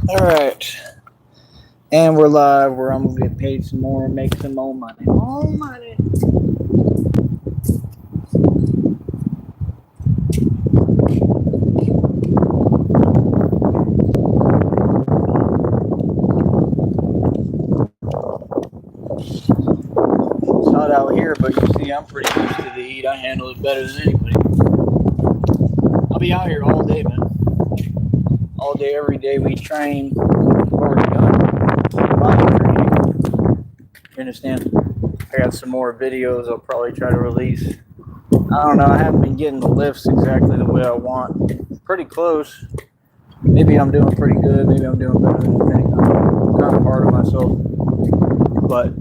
All right. And we're live where I'm going to get paid some more and make some more money. More money. It's hot out here, but you see, I'm pretty used to the heat. I handle it better than anybody. I'll be out here all day, man. All day, every day. We train. We've already done a lot of training. You understand? I got some more videos I'll probably try to release. I don't know. I haven't been getting the lifts exactly the way I want. Pretty close. Maybe I'm doing pretty good. Maybe I'm doing better than you think. I'm kind of hard on myself. But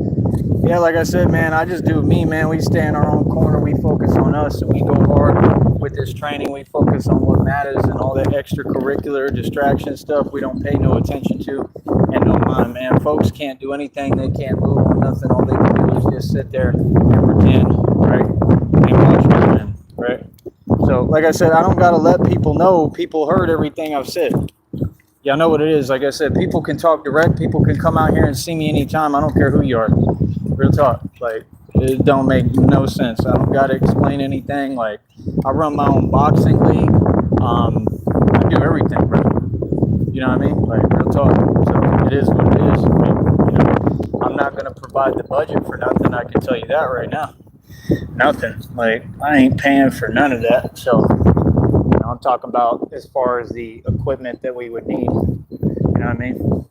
yeah, like I said, man, I just do me, man. We stay in our own corner. We focus on us and we go hard with this training. We focus on what matters and all that extracurricular distraction stuff we don't pay no attention to and no mind, man. Folks can't do anything. They can't move on nothing. All they can do is just sit there and pretend, right? And watch pretend, right? So, like I said, I don't got to let people know. People heard everything I've said. Y'all know what it is. Like I said, people can talk direct. People can come out here and see me anytime. I don't care who you are. Real talk. Like, it don't make no sense. I don't got to explain anything. Like, I run my own boxing league. I do everything, bro. You know what I mean? Like, real talk. So, it is what it is. I mean, I'm not going to provide the budget for nothing. I can tell you that right now. Nothing. Like, I ain't paying for none of that. So, I'm talking about as far as the equipment that we would need. You know what I mean?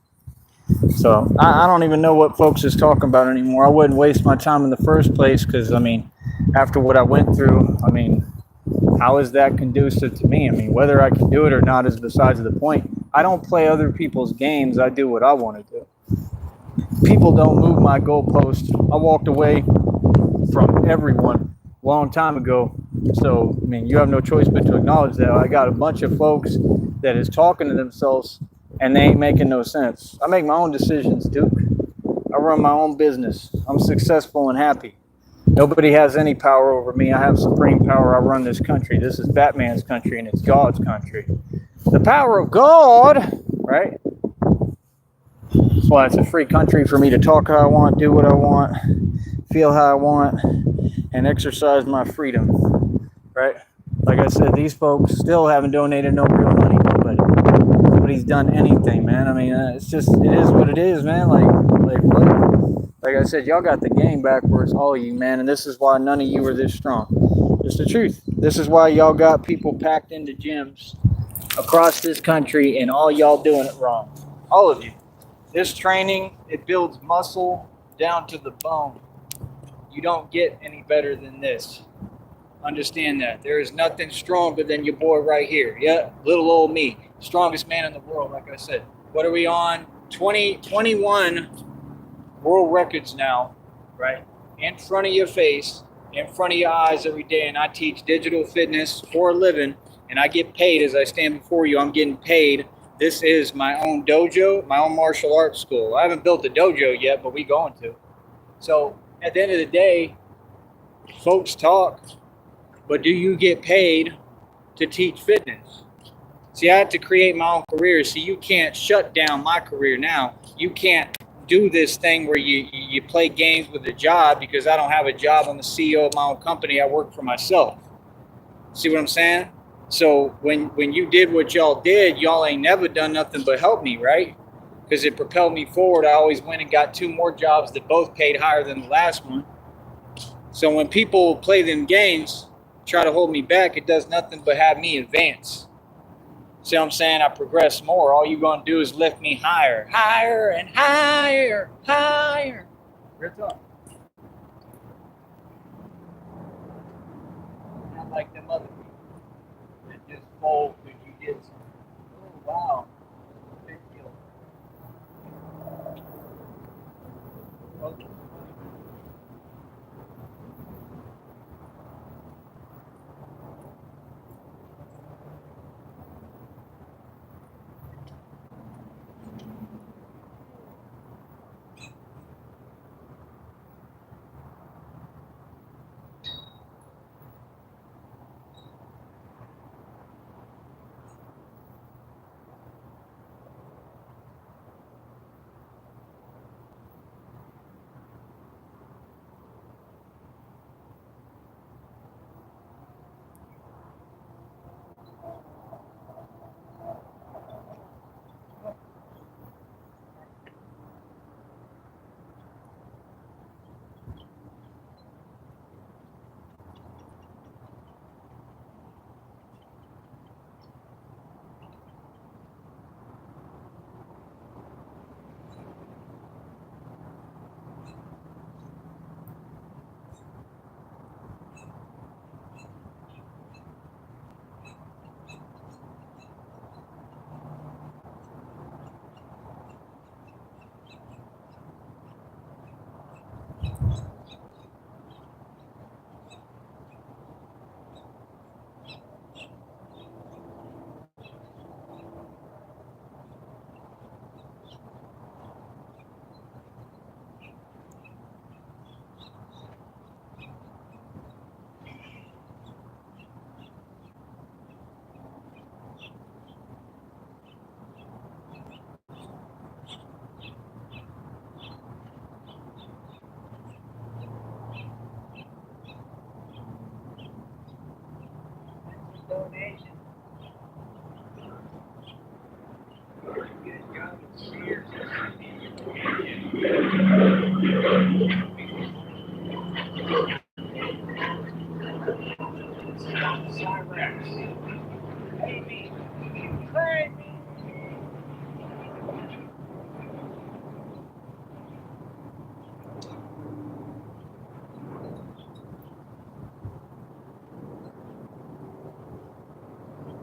So I don't even know what folks is talking about anymore. I wouldn't waste my time in the first place because, I mean, after what I went through, I mean, how is that conducive to me? I mean, whether I can do it or not is besides the point. I don't play other people's games. I do what I want to do. People don't move my goalpost. I walked away from everyone a long time ago. So, I mean, you have no choice but to acknowledge that. I got a bunch of folks that is talking to themselves and they ain't making no sense. I make my own decisions, Duke. I run my own business. I'm successful and happy. Nobody has any power over me. I have supreme power. I run this country. This is Batman's country and it's God's country. The power of God, right? That's why it's a free country for me to talk how I want, do what I want, feel how I want, and exercise my freedom, right? Like I said, these folks still haven't donated no real money. Nobody's done anything, man. I mean, it's just, it is what it is, man. Like what? Like I said, y'all got the game backwards, all of you, man. And this is why none of you are this strong. It's the truth. This is why y'all got people packed into gyms across this country and all y'all doing it wrong. All of you. This training, it builds muscle down to the bone. You don't get any better than this. Understand that. There is nothing stronger than your boy right here. Yeah, little old me. Strongest man in the world, like I said. What are we on? 21 world records now, right? In front of your face, in front of your eyes every day. And I teach digital fitness for a living. And I get paid as I stand before you. I'm getting paid. This is my own dojo, my own martial arts school. I haven't built a dojo yet, but we going to. So at the end of the day, folks talk, but do you get paid to teach fitness? See, I had to create my own career. See, you can't shut down my career now. You can't do this thing where you play games with a job because I don't have a job. I'm the CEO of my own company. I work for myself. See what I'm saying? So when you did what y'all did, y'all ain't never done nothing but help me, right? Because it propelled me forward. I always went and got two more jobs that both paid higher than the last one. So when people play them games, try to hold me back, it does nothing but have me advance. See what I'm saying? I progress more. All you're going to do is lift me higher, higher, and higher, higher. Real talk. Not like them other people that just fold because you did something. Oh, wow. Big deal. Okay.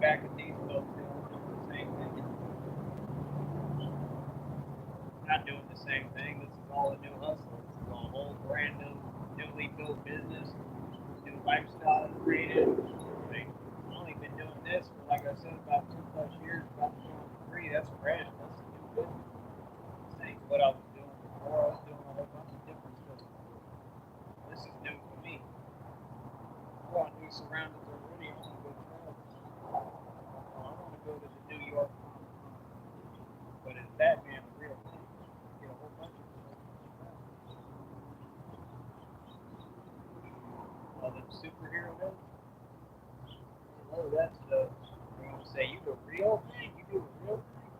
Back at these folks, doing the same thing. Not doing the same thing. This is all a new hustle. This is a whole brand new, newly built business, new lifestyle created. Like, I've only been doing this for, like I said, about 2+ years, about 3. That's fresh. That's a new business. This ain't what I was doing before. I was doing a whole bunch of different stuff. This is new for me. I want new surroundings already. I want to go travel. I want to go to the New York, but is Batman a real thing? Get a whole bunch of stuff. All them superhero movies. I love that stuff. They're gonna say you the real thing. You do the real thing.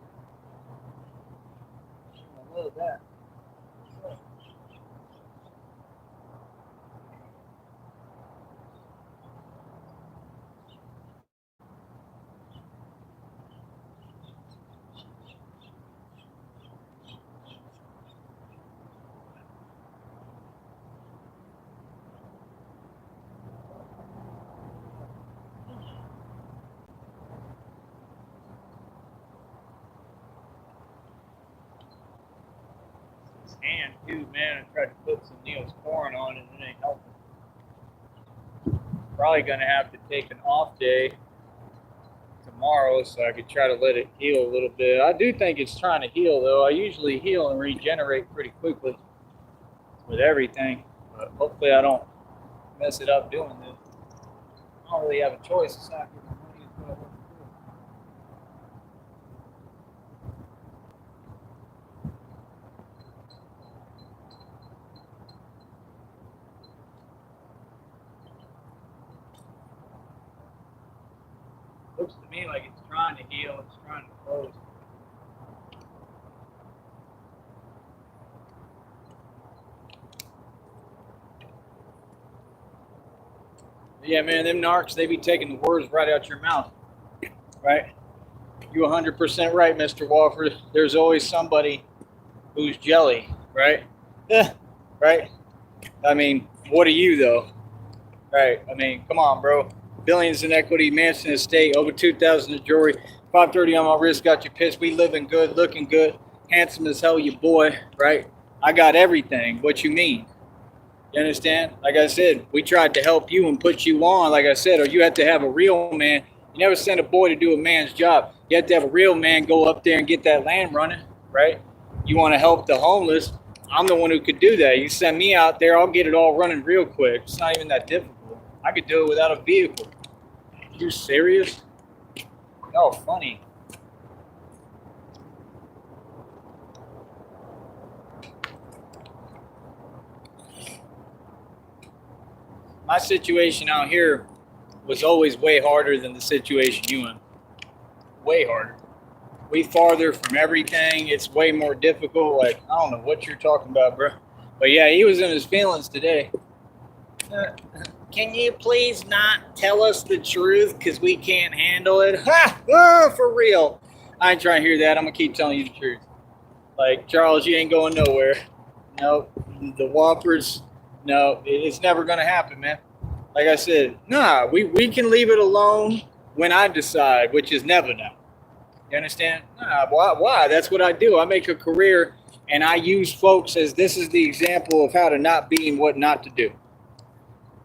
I love that. Hand too, man. I tried to put some Neosporin on and it ain't helping. Probably gonna have to take an off day tomorrow so I could try to let it heal a little bit. I do think it's trying to heal though. I usually heal and regenerate pretty quickly with everything, but hopefully I don't mess it up doing this. I don't really have a choice. It's not giving money is what I want to do. Looks to me like it's trying to heal, it's trying to close. Yeah, man, them narcs, they be taking the words right out your mouth, right? You 100% right, Mr. Walford. There's always somebody who's jelly, right? Yeah, right? I mean, what are you, though? Right, I mean, come on, bro. Billions in equity, Mansion estate, over 2,000 in jewelry, 530 on my wrist, got you pissed. We living good, looking good, handsome as hell, you boy, right? I got everything. What you mean? You understand? Like I said, we tried to help you and put you on, like I said, or you have to have a real man. You never send a boy to do a man's job. You have to have a real man go up there and get that land running, right? You want to help the homeless. I'm the one who could do that. You send me out there, I'll get it all running real quick. It's not even that difficult. I could do it without a vehicle. You serious? Oh, funny. My situation out here was always way harder than the situation you in. Way harder. Way farther from everything. It's way more difficult. Like, I don't know what you're talking about, bro. But yeah, he was in his feelings today. Can you please not tell us the truth because we can't handle it? Ha! Oh, for real. I ain't trying to hear that. I'm going to keep telling you the truth. Like, Charles, you ain't going nowhere. No, the Whoppers, no, it's never going to happen, man. Like I said, nah, we can leave it alone when I decide, which is never now. You understand? Nah, why? That's what I do. I make a career and I use folks as this is the example of how to not be and what not to do.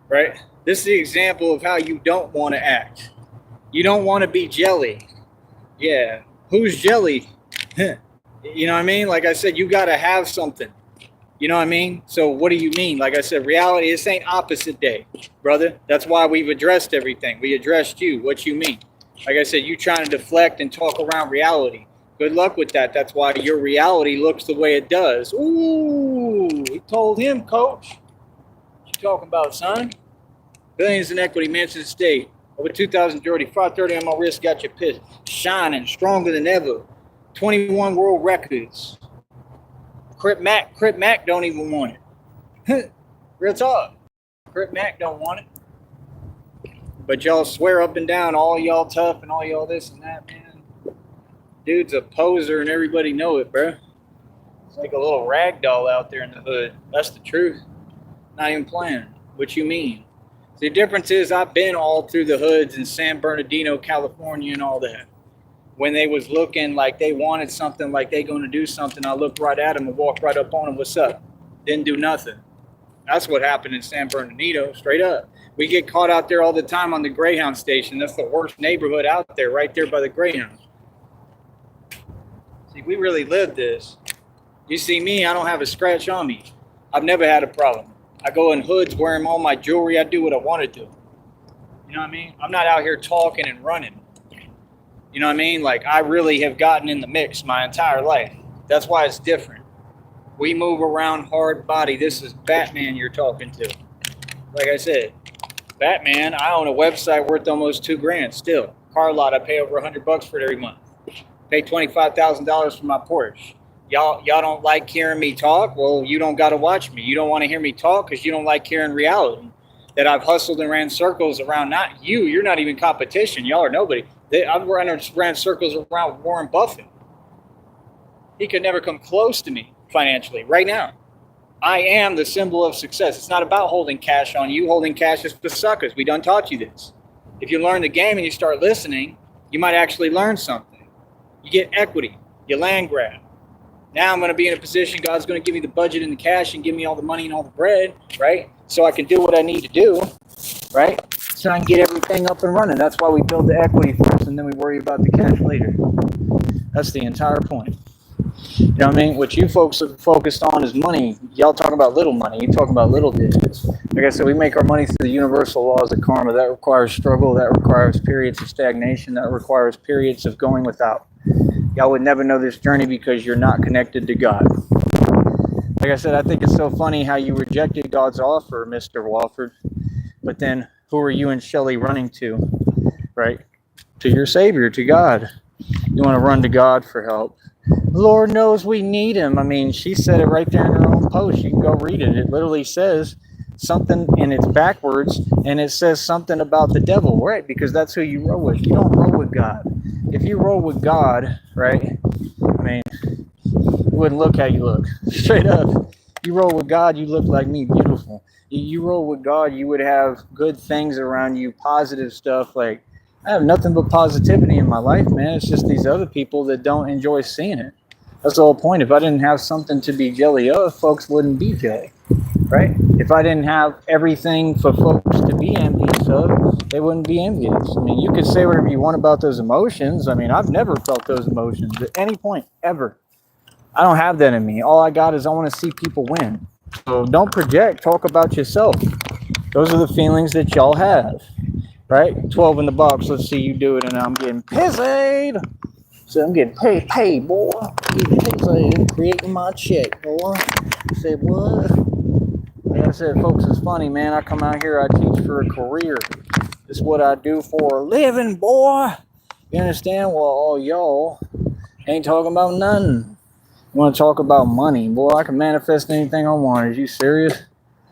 Right? This is the example of how you don't want to act. You don't want to be jelly. Yeah. Who's jelly? You know what I mean? Like I said, you got to have something. You know what I mean? So what do you mean? Like I said, reality, this ain't opposite day, brother. That's why we've addressed everything. We addressed you. What you mean? Like I said, you trying to deflect and talk around reality. Good luck with that. That's why your reality looks the way it does. Ooh, we told him, coach. What you talking about, son? Billions in equity, Mansion estate. Over 2,000 jewelry, 530 on my wrist, got you pissed. Shining, stronger than ever. 21 world records. Crip Mac don't even want it. Real talk. Crip Mac don't want it. But y'all swear up and down, all y'all tough and all y'all this and that, man. Dude's a poser and everybody know it, bro. It's like a little rag doll out there in the hood. That's the truth. Not even playing. What you mean? The difference is I've been all through the hoods in San Bernardino, California and all that. When they was looking like they wanted something, like they going to do something, I looked right at them and walked right up on them. What's up? Didn't do nothing. That's what happened in San Bernardino, straight up. We get caught out there all the time on the Greyhound station. That's the worst neighborhood out there, right there by the Greyhounds. See, we really live this. You see me, I don't have a scratch on me. I've never had a problem. I go in hoods wearing all my jewelry. I do what I want to do. You know what I mean? I'm not out here talking and running. You know what I mean? Like, I really have gotten in the mix my entire life. That's why it's different. We move around hard body. This is Batman you're talking to. Like I said, Batman, I own a website worth almost $2,000 still. Car lot, I pay over $100 for it every month. Pay $25,000 for my Porsche. Y'all don't like hearing me talk? Well, you don't got to watch me. You don't want to hear me talk because you don't like hearing reality. That I've hustled and ran circles around, not you. You're not even competition. Y'all are nobody. I've ran circles around Warren Buffett. He could never come close to me financially right now. I am the symbol of success. It's not about holding cash on you. Holding cash is for suckers. We done taught you this. If you learn the game and you start listening, you might actually learn something. You get equity. You land grab. Now I'm going to be in a position, God's going to give me the budget and the cash and give me all the money and all the bread, right? So I can do what I need to do, right? So I can get everything up and running. That's why we build the equity first and then we worry about the cash later. That's the entire point. You know what I mean? What you folks are focused on is money. Y'all talk about little money. You talk about little digits. Like I said, we make our money through the universal laws of karma. That requires struggle. That requires periods of stagnation. That requires periods of going without. Y'all would never know this journey because you're not connected to God. Like I said, I think it's so funny how you rejected God's offer, Mr. Wofford. But then who are you and Shelley running to, right? To your Savior, to God. You want to run to God for help. Lord knows we need him. I mean, she said it right there in her own post. You can go read it. It literally says something, and it's backwards, and it says something about the devil, right? Because that's who you roll with. You don't roll with God. If you roll with God, right, I mean, you wouldn't look how you look. Straight up. You roll with God, you look like me, beautiful. You roll with God, you would have good things around you, positive stuff. Like, I have nothing but positivity in my life, man. It's just these other people that don't enjoy seeing it. That's the whole point. If I didn't have something to be jelly of, folks wouldn't be jelly, right? If I didn't have everything for folks to be envious of, they wouldn't be envious. I mean, you could say whatever you want about those emotions. I mean, I've never felt those emotions at any point, ever. I don't have that in me. All I got is I want to see people win. So don't project. Talk about yourself. Those are the feelings that y'all have, right? 12 in the box. Let's see you do it. And I'm getting pissed. So I'm getting paid, boy. Getting pissed. Creating my check, boy. Say what? Like I said, folks, it's funny, man. I come out here. I teach for a career. This is what I do for a living, boy. You understand? Well, all y'all ain't talking about nothing. You want to talk about money? Boy, I can manifest anything I want. Is you serious?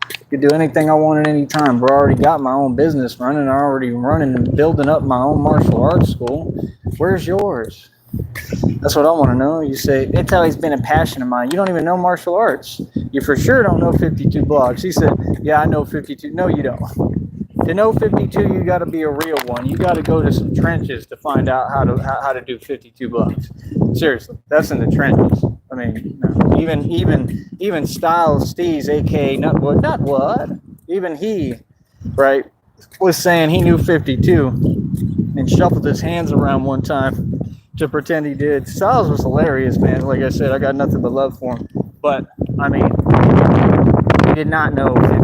I could do anything I want at any time. Bro, I already got my own business running. I already running and building up my own martial arts school. Where's yours? That's what I want to know. You say, it's always been a passion of mine. You don't even know martial arts. You for sure don't know 52 blocks. He said, yeah, I know 52. No, you don't. To know 52, you got to be a real one. You got to go to some trenches to find out how to do 52 blocks. Seriously, that's in the trenches. I mean, no. even Styles Steez, aka Nutwood, even he, right, was saying he knew 52 and shuffled his hands around one time to pretend he did. Styles was hilarious, man. Like I said, I got nothing but love for him. But I mean, he did not know 52.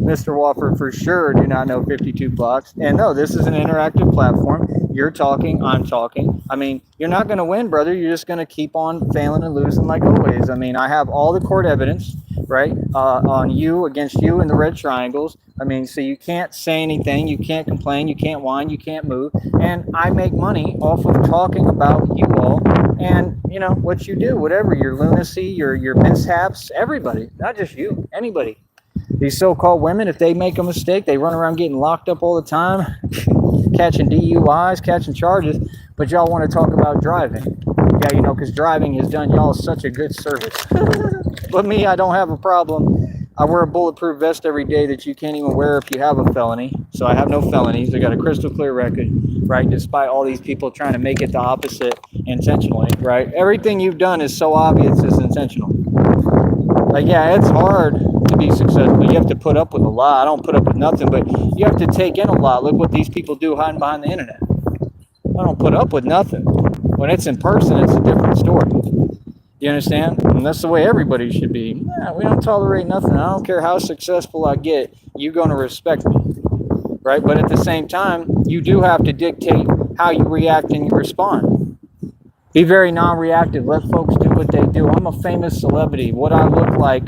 Mr. Wofford, for sure do not know 52 blocks. And no, this is an interactive platform. You're talking, I'm talking. I mean, you're not going to win, brother. You're just going to keep on failing and losing like always. I mean, I have all the court evidence, right? On you, against you and the red triangles. I mean, so you can't say anything, you can't complain, you can't whine, you can't move. And I make money off of talking about you all and, you know, what you do, whatever, your lunacy, your mishaps, everybody, not just you, anybody. These so-called women, if they make a mistake, they run around getting locked up all the time, catching DUIs, catching charges, but y'all want to talk about driving. Yeah, you know, because driving has done y'all such a good service. But me, I don't have a problem. I wear a bulletproof vest every day that you can't even wear if you have a felony. So I have no felonies. I got a crystal clear record, right? Despite all these people trying to make it the opposite intentionally, right? Everything you've done is so obvious it's intentional. Like, yeah, it's hard to be successful. You have to put up with a lot. I don't put up with nothing, but you have to take in a lot. Look what these people do hiding behind the internet. I don't put up with nothing. When it's in person, it's a different story. You understand? And that's the way everybody should be. Yeah, we don't tolerate nothing. I don't care how successful I get. You're going to respect me, right? But at the same time, you do have to dictate how you react and you respond. Be very non-reactive. Let folks do what they do. I'm a famous celebrity. What I look like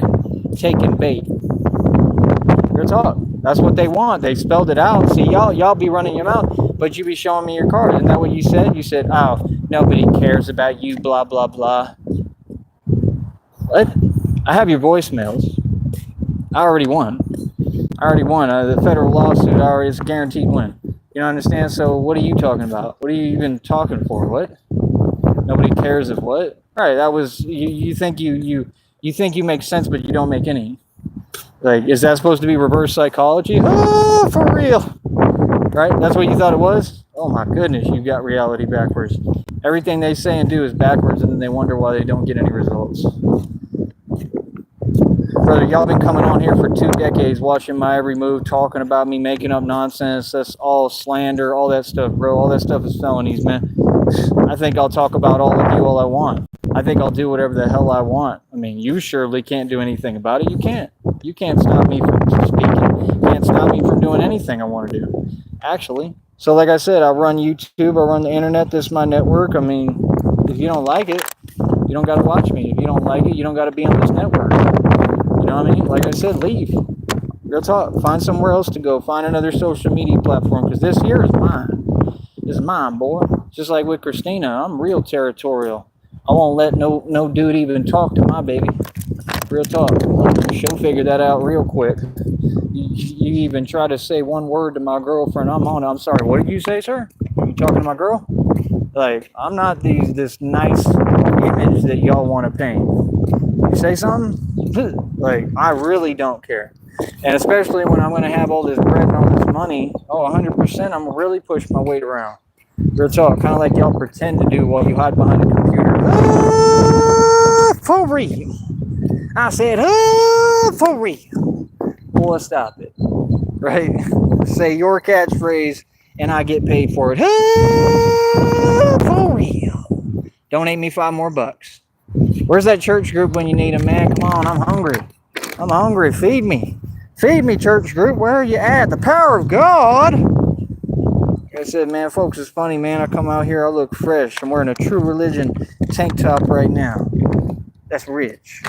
taking bait. Real talk. That's what they want. They spelled it out. See, y'all be running your mouth, but you be showing me your card. Isn't that what you said? You said, oh, nobody cares about you, blah, blah, blah. What? I have your voicemails. I already won. The federal lawsuit already is a guaranteed win. You don't understand? So what are you talking about? What are you even talking for? What? Nobody cares of what? All right, that was you think you think you make sense, but you don't make any. Like, is that supposed to be reverse psychology? Oh, for real. Right? That's what you thought it was? Oh my goodness, you got reality backwards. Everything they say and do is backwards, and then they wonder why they don't get any results. Brother, y'all been coming on here for 2 decades, watching my every move, talking about me, making up nonsense. That's all slander, all that stuff, bro. All that stuff is felonies, man. I think I'll talk about all of you all I want. I think I'll do whatever the hell I want. I mean, you surely can't do anything about it. You can't. You can't stop me from speaking. You can't stop me from doing anything I want to do, actually. So like I said, I run YouTube. I run the internet. This is my network. I mean, if you don't like it, you don't got to watch me. If you don't like it, you don't got to be on this network. You know what I mean? Like I said, leave. Real talk. Find somewhere else to go. Find another social media platform, because this here is mine. This is mine, boy. Just like with Christina, I'm real territorial. I won't let no dude even talk to my baby. Real talk. She'll figure that out real quick. You even try to say one word to my girlfriend, I'm on it. I'm sorry, what did you say, sir? You talking to my girl? Like, I'm not this nice image that y'all want to paint. You say something? Like, I really don't care. And especially when I'm going to have all this bread and all this money, 100%, I'm going to really push my weight around. Real talk, kind of like y'all pretend to do while you hide behind a computer. For real. I said, for real. Boy, stop it. Right? Say your catchphrase and I get paid for it. For real. Donate me $5 more. Where's that church group when you need them, man? Come on, I'm hungry. I'm hungry. Feed me. Feed me, church group. Where are you at? The power of God. Like I said, man, folks, it's funny, man. I come out here, I look fresh. I'm wearing a True Religion tank top right now. That's rich.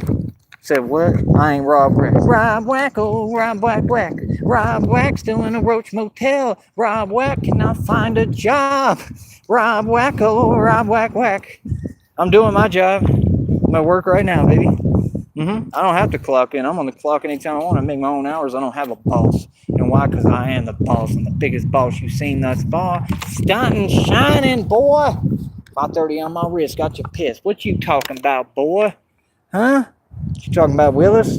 Said what? I ain't Rob Wack. Rob Wacko, Rob Wack Wack. Rob Wack still in a Roach Motel. Rob Wack cannot find a job. Rob Wacko, Rob Wack Wack. I'm doing my job. I'm at work right now, baby. I don't have to clock in. I'm on the clock anytime I want to make my own hours. I don't have a boss. You know why? Because I am the boss. I'm the biggest boss you've seen thus far. Stunting, shining, boy. 530 on my wrist. Got you pissed. What you talking about, boy? Huh? You talking about Willis?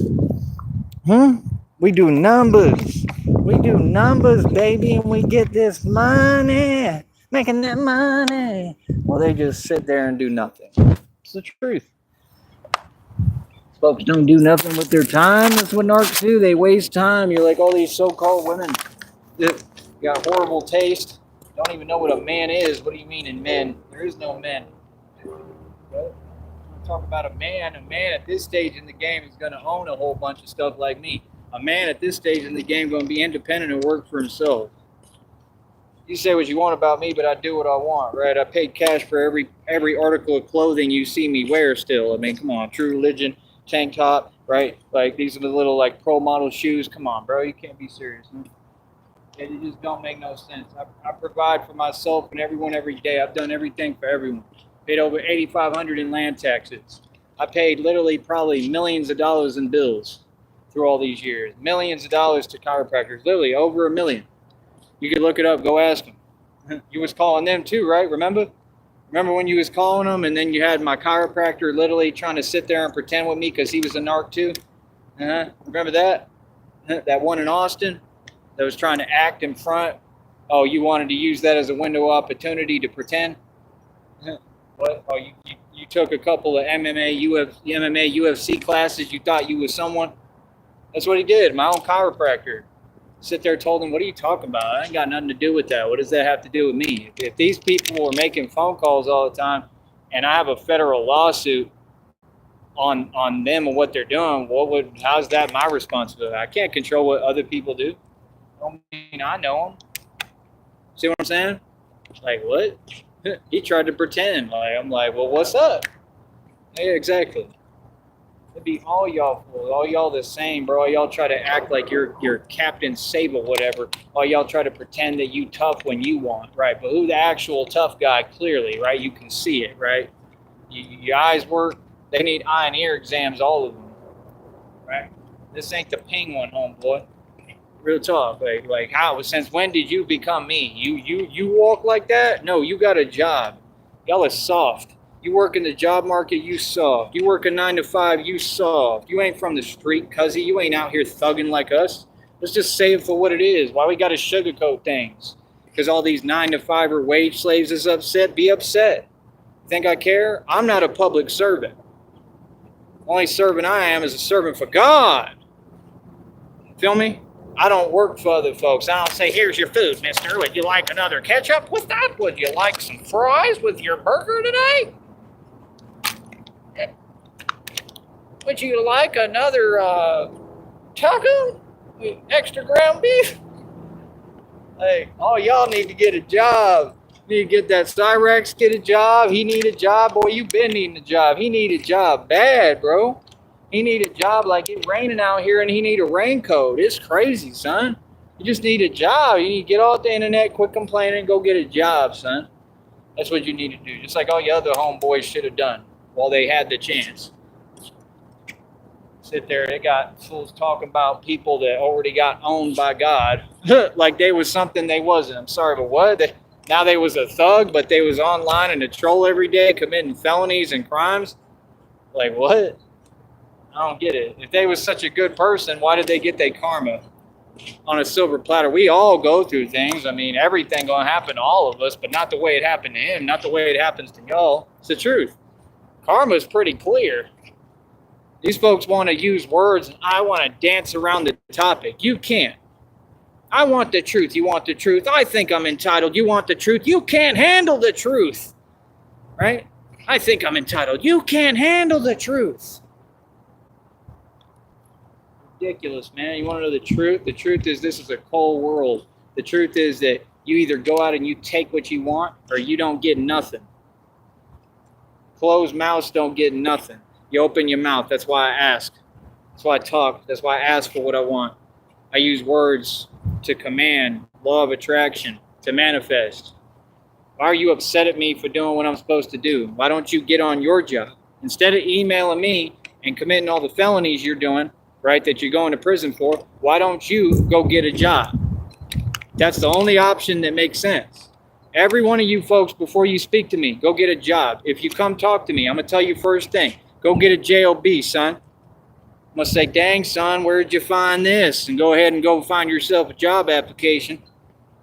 We do numbers. We do numbers, baby, and we get this money. Making that money. Well, they just sit there and do nothing. It's the truth. Folks don't do nothing with their time. That's what narcs do. They waste time. You're like all these so-called women that got horrible taste. Don't even know what a man is. What do you mean in men? There is no men. Talk about a man at this stage in the game is going to own a whole bunch of stuff like me. A man at this stage in the game going to be independent and work for himself. You say what you want about me, but I do what I want, right? I paid cash for every article of clothing you see me wear still. I mean, come on, True Religion, tank top, right? Like these are the little like pro model shoes. Come on, bro, you can't be serious. It just don't make no sense. I provide for myself and everyone every day. I've done everything for everyone. Paid over $8,500 in land taxes. I paid literally probably millions of dollars in bills through all these years. Millions of dollars to chiropractors, literally over $1 million. You could look it up, go ask them. You was calling them too, right? Remember when you was calling them, and then you had my chiropractor literally trying to sit there and pretend with me because he was a narc too? Remember that? That one in Austin that was trying to act in front? Oh, you wanted to use that as a window of opportunity to pretend? What? Oh, you took a couple of MMA, UFC classes. You thought you was someone? That's what he did. My own chiropractor. Sit there, told him, what are you talking about? I ain't got nothing to do with that. What does that have to do with me? If these people were making phone calls all the time and I have a federal lawsuit on them and what they're doing, how's that my responsibility? I can't control what other people do. I mean, I know them. See what I'm saying? Like, what? He tried to pretend. I'm like, well, what's up? Yeah, exactly. It'd be all y'all fools, all y'all the same, bro. All y'all try to act like you're Captain Sable, whatever. All y'all try to pretend that you tough when you want, right? But who the actual tough guy, clearly, right? You can see it, right? Your eyes work. They need eye and ear exams, all of them, right? This ain't the ping one, homeboy. Real talk. Like how? Since when did you become me? You walk like that? No, you got a job. Y'all are soft. You work in the job market, you soft. You work a 9 to 5, you soft. You ain't from the street, cuzzy. You ain't out here thugging like us. Let's just say it for what it is. Why we got to sugarcoat things? Because all these 9 to 5 wage slaves is upset? Be upset. Think I care? I'm not a public servant. Only servant I am is a servant for God. Feel me? I don't work for other folks. I don't say, here's your food, mister. Would you like another ketchup with that? Would you like some fries with your burger today? Would you like another taco with extra ground beef? Hey, all y'all need to get a job. You need to get that Cyrex, get a job. He need a job. Boy, you been needing a job. He need a job bad, bro. He need a job like it's raining out here and he need a raincoat. It's crazy, son. You just need a job. You need to get off the internet, quit complaining, and go get a job, son. That's what you need to do. Just like all your other homeboys should have done while they had the chance. Sit there, they got fools talking about people that already got owned by God. Like they was something they wasn't. I'm sorry, but what? Now they was a thug, but they was online and a troll every day committing felonies and crimes? Like what? I don't get it. If they was such a good person, why did they get their karma on a silver platter? We all go through things. I mean, everything gonna happen to all of us, but not the way it happened to him, not the way it happens to y'all. It's the truth. Karma is pretty clear. These folks want to use words, and I want to dance around the topic. You can't. I want the truth. You want the truth. I think I'm entitled. You want the truth. You can't handle the truth. Right? I think I'm entitled. You can't handle the truth. Ridiculous, man. You want to know the truth? The truth is this is a cold world. The truth is that you either go out and you take what you want or you don't get nothing. Closed mouths don't get nothing. You open your mouth. That's why I ask. That's why I talk. That's why I ask for what I want. I use words to command, law of attraction, to manifest. Why are you upset at me for doing what I'm supposed to do? Why don't you get on your job? Instead of emailing me and committing all the felonies you're doing, right, that you're going to prison for, why don't you go get a job? That's the only option that makes sense. Every one of you folks, before you speak to me, go get a job. If you come talk to me, I'm going to tell you first thing, go get a JOB, son. I'm going to say, dang, son, where'd you find this? And go ahead and go find yourself a job application. And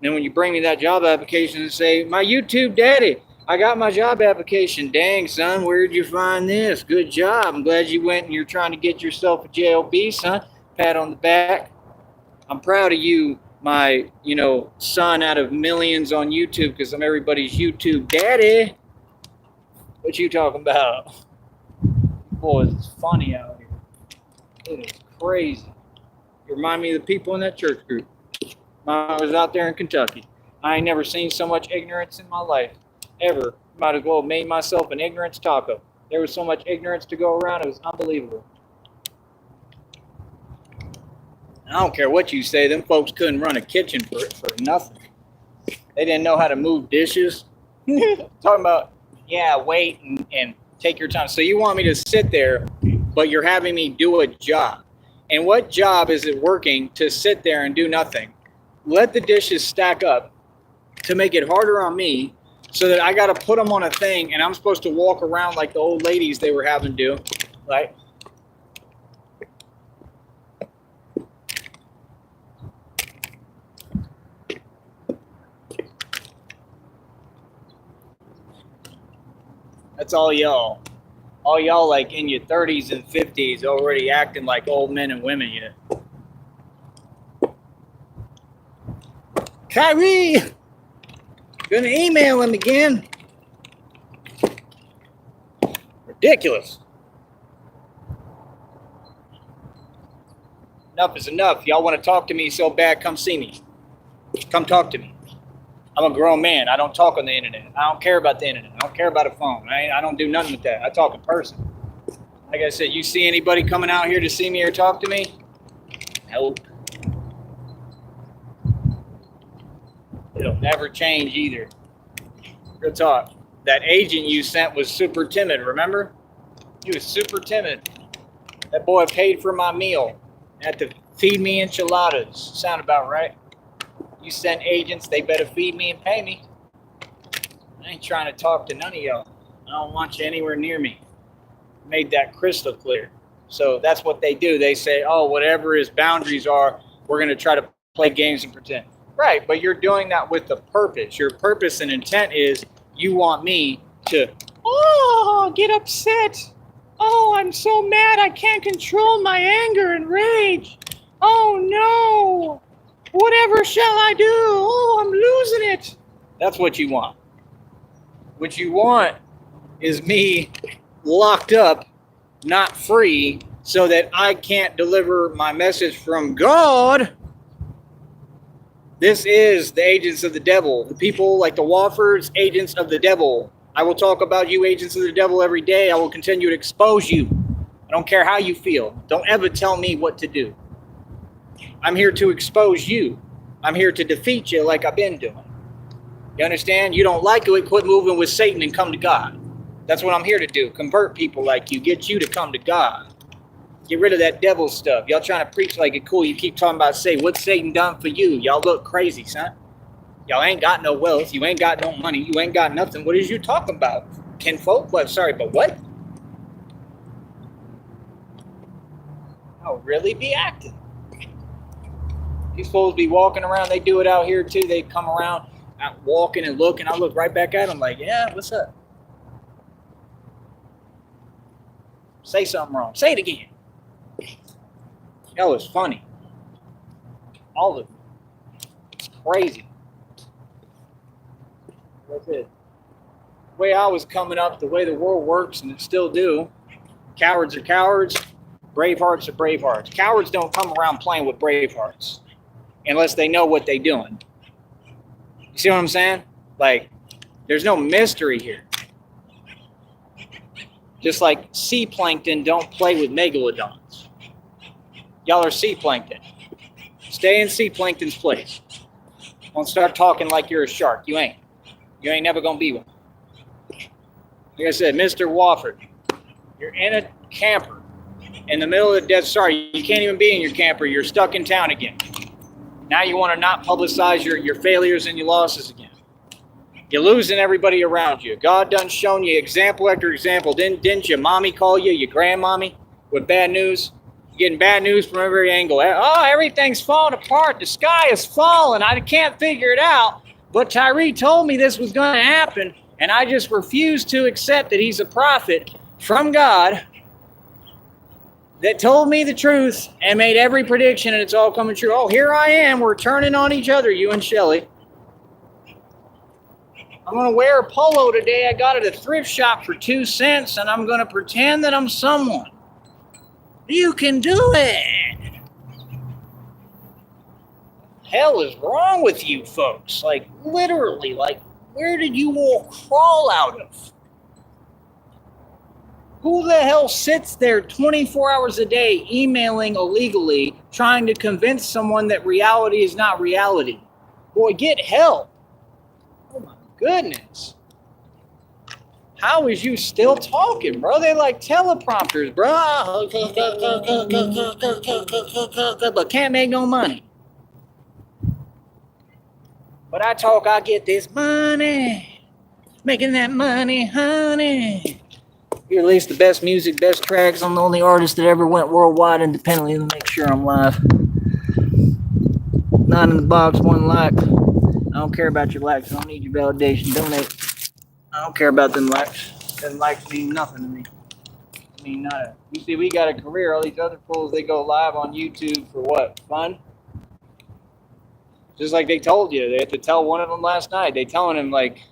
then when you bring me that job application and say, my YouTube daddy, I got my job application. Dang, son, where'd you find this? Good job. I'm glad you went and you're trying to get yourself a JOB, son. Pat on the back. I'm proud of you, my, son out of millions on YouTube because I'm everybody's YouTube daddy. What you talking about? Boy, it's funny out here. It is crazy. You remind me of the people in that church group. I was out there in Kentucky. I ain't never seen so much ignorance in my life. Ever. Might as well have made myself an ignorance taco. There was so much ignorance to go around, it was unbelievable. I don't care what you say. Them folks couldn't run a kitchen for nothing. They didn't know how to move dishes. Talking about, yeah, wait and take your time. So you want me to sit there, but you're having me do a job. And what job is it working to sit there and do nothing? Let the dishes stack up to make it harder on me so that I got to put them on a thing and I'm supposed to walk around like the old ladies they were having to do. Right? That's all y'all. All y'all like in your 30s and 50s already acting like old men and women yet. Kyrie! Gonna email him again. Ridiculous. Enough is enough. Y'all want to talk to me so bad, come see me. Come talk to me. I'm a grown man. I don't talk on the internet. I don't care about the internet. I don't care about a phone. I don't do nothing with that. I talk in person. Like I said, you see anybody coming out here to see me or talk to me? Nope. It'll never change either. Good talk. That agent you sent was super timid, remember? He was super timid. That boy paid for my meal. Had to feed me enchiladas. Sound about right? You send agents, they better feed me and pay me. I ain't trying to talk to none of y'all. I don't want you anywhere near me. Made that crystal clear. So that's what they do. They say, oh, whatever his boundaries are, we're going to try to play games and pretend. Right, but you're doing that with a purpose. Your purpose and intent is you want me to, get upset. Oh, I'm so mad I can't control my anger and rage. Oh, no. Whatever shall I do? Oh, I'm losing it. That's what you want. What you want is me locked up, not free, so that I can't deliver my message from God. This is the agents of the devil. The people like the Woffords, agents of the devil. I will talk about you, agents of the devil, every day. I will continue to expose you. I don't care how you feel. Don't ever tell me what to do. I'm here to expose you. I'm here to defeat you like I've been doing. You understand? You don't like it, quit moving with Satan and come to God. That's what I'm here to do. Convert people like you. Get you to come to God. Get rid of that devil stuff. Y'all trying to preach like it cool. You keep talking about, say, what's Satan done for you? Y'all look crazy, son. Y'all ain't got no wealth. You ain't got no money. You ain't got nothing. What is you talking about? Kinfolk? What? Sorry, but what? I'll really be acting. These fools be walking around. They do it out here, too. They come around out walking and looking. I look right back at them like, yeah, what's up? Say something wrong. Say it again. That was funny. All of it. It's crazy. That's it. The way I was coming up, the way the world works, and it still do, cowards are cowards, bravehearts are bravehearts. Cowards don't come around playing with bravehearts unless they know what they're doing. You see what I'm saying? Like, there's no mystery here. Just like sea plankton don't play with megalodons. Y'all are sea plankton. Stay in sea plankton's place. Don't start talking like you're a shark. You ain't. You ain't never gonna be one. Like I said, Mr. Wofford, you're in a camper in the middle of the desert. Sorry, you can't even be in your camper. You're stuck in town again. Now you want to not publicize your failures and your losses again. You're losing everybody around you. God done shown you example after example. Didn't your mommy call you, your grandmommy, with bad news? You're getting bad news from every angle. Oh, everything's falling apart. The sky is falling. I can't figure it out. But Tyree told me this was going to happen, and I just refuse to accept that he's a prophet from God that told me the truth and made every prediction, and it's all coming true. Oh, here I am. We're turning on each other, you and Shelly. I'm going to wear a polo today. I got it at a thrift shop for 2 cents, and I'm going to pretend that I'm someone. You can do it. Hell is wrong with you folks? Like, literally, like, where did you all crawl out of? Who the hell sits there 24 hours a day emailing illegally, trying to convince someone that reality is not reality? Boy, get help. Oh my goodness. How is you still talking, bro? They like teleprompters, bro. But can't make no money. But I talk, I get this money. Making that money, honey. You release the best music, best tracks. I'm the only artist that ever went worldwide independently to make sure I'm live. 9 in the box, 1 like. I don't care about your likes. I don't need your validation. Donate. I don't care about them likes. Them likes mean nothing to me. I mean, nada. You see, we got a career. All these other fools, they go live on YouTube for what? Fun? Just like they told you. They had to tell one of them last night. They telling him, like,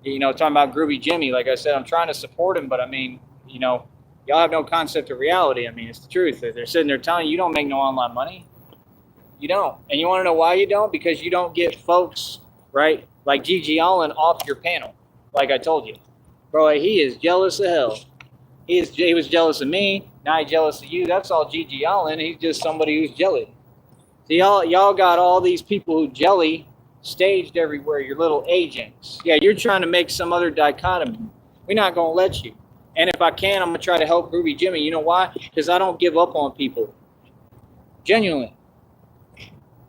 you know, talking about Groovy Jimmy. Like I said, I'm trying to support him, but I mean, you know, y'all have no concept of reality. I mean, it's the truth. They're sitting there telling you don't make no online money. You don't. And you want to know why you don't? Because you don't get folks, right, like Gigi Allen off your panel. Like I told you. Bro, he is jealous of hell. He was jealous of me. Now he's jealous of you. That's all Gigi Allen. He's just somebody who's jelly. See, y'all got all these people who jelly staged everywhere. Your little agents. Yeah, you're trying to make some other dichotomy. We're not going to let you. And if I can, I'm going to try to help Groovy Jimmy. You know why? Because I don't give up on people. Genuinely.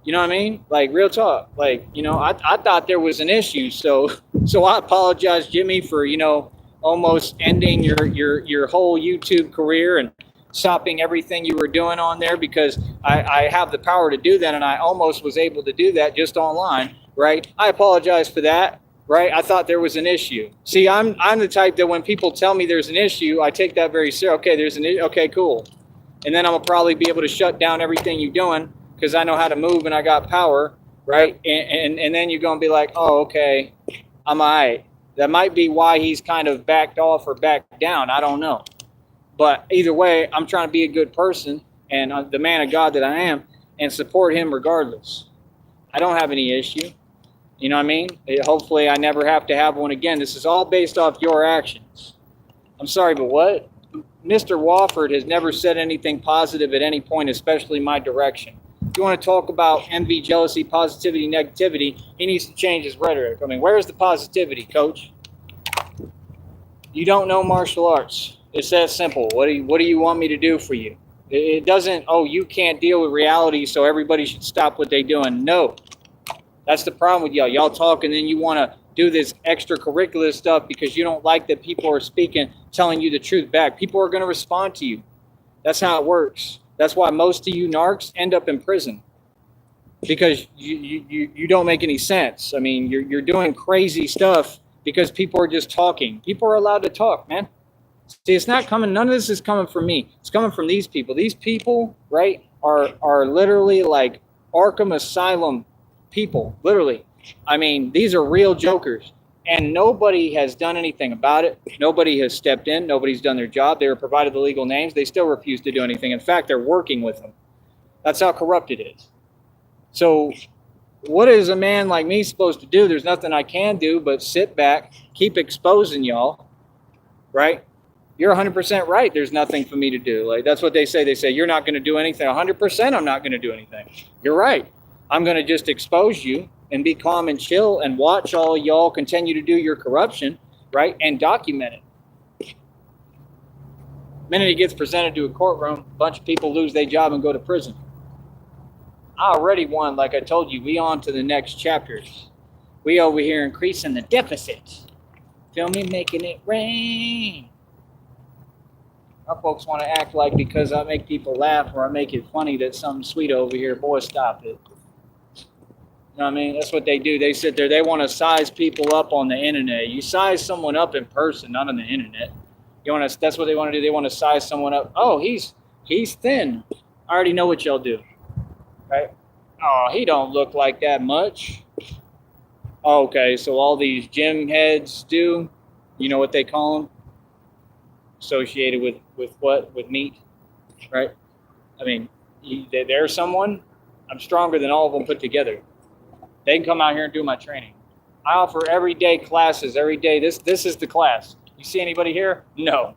You know what I mean? Like, real talk. Like, you know, I thought there was an issue. So I apologize, Jimmy, for, you know, almost ending your whole YouTube career and stopping everything you were doing on there, because I have the power to do that, and I almost was able to do that just online, right? I apologize for that, right? I thought there was an issue. See, I'm the type that when people tell me there's an issue, I take that very seriously. Okay, there's an issue. Okay, cool. And then I'm gonna probably be able to shut down everything you're doing because I know how to move and I got power, right? And then you're gonna be like, oh, okay, I'm all right. That might be why he's kind of backed off or backed down. I don't know. But either way, I'm trying to be a good person and the man of God that I am and support him regardless. I don't have any issue. You know what I mean? Hopefully I never have to have one again. This is all based off your actions. I'm sorry, but what? Mr. Wofford has never said anything positive at any point, especially my direction. If you want to talk about envy, jealousy, positivity, negativity, he needs to change his rhetoric. I mean, where's the positivity, coach? You don't know martial arts. It's that simple. What do you want me to do for you? It doesn't, oh, you can't deal with reality, so everybody should stop what they're doing. No. That's the problem with y'all. Y'all talk and then you want to do this extracurricular stuff because you don't like that people are speaking, telling you the truth back. People are going to respond to you. That's how it works. That's why most of you narcs end up in prison. Because you don't make any sense. I mean, you're doing crazy stuff because people are just talking. People are allowed to talk, man. See, it's not coming. None of this is coming from me. It's coming from these people. These people, right, are literally like Arkham Asylum people. Literally. I mean, these are real jokers. And nobody has done anything about it. Nobody has stepped in. Nobody's done their job. They were provided the legal names. They still refuse to do anything. In fact, they're working with them. That's how corrupt it is. So what is a man like me supposed to do? There's nothing I can do but sit back, keep exposing y'all, right? You're 100% right. There's nothing for me to do. Like, that's what they say. They say, you're not going to do anything. 100% I'm not going to do anything. You're right. I'm going to just expose you and be calm and chill and watch all y'all continue to do your corruption, right? And document it. The minute it gets presented to a courtroom, a bunch of people lose their job and go to prison. I already won, like I told you. We on to the next chapters. We over here increasing the deficit. Feel me? Making it rain. Our folks want to act like because I make people laugh or I make it funny that something sweet over here. Boy, stop it. You know what I mean? That's what they do. They sit there. They want to size people up on the internet. You size someone up in person, not on the internet. That's what they want to do. They want to size someone up. Oh, he's thin. I already know what y'all do. Right? Oh, he don't look like that much. Okay, so all these gym heads do. You know what they call them? Associated with what? With meat, right? I mean, they're someone. I'm stronger than all of them put together. They can come out here and do my training. I offer everyday classes every day. This is the class. You see anybody here? No.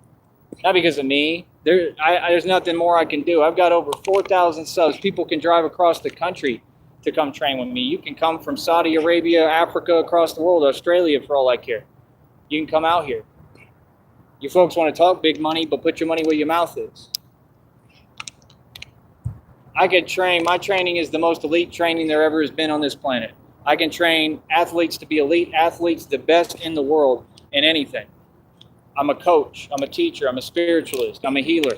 Not because of me. There's nothing more I can do. I've got over 4,000 subs. People can drive across the country to come train with me. You can come from Saudi Arabia, Africa, across the world, Australia, for all I care. You can come out here. You folks want to talk big money, but put your money where your mouth is. I can train. My training is the most elite training there ever has been on this planet. I can train athletes to be elite athletes, the best in the world in anything. I'm a coach. I'm a teacher. I'm a spiritualist. I'm a healer.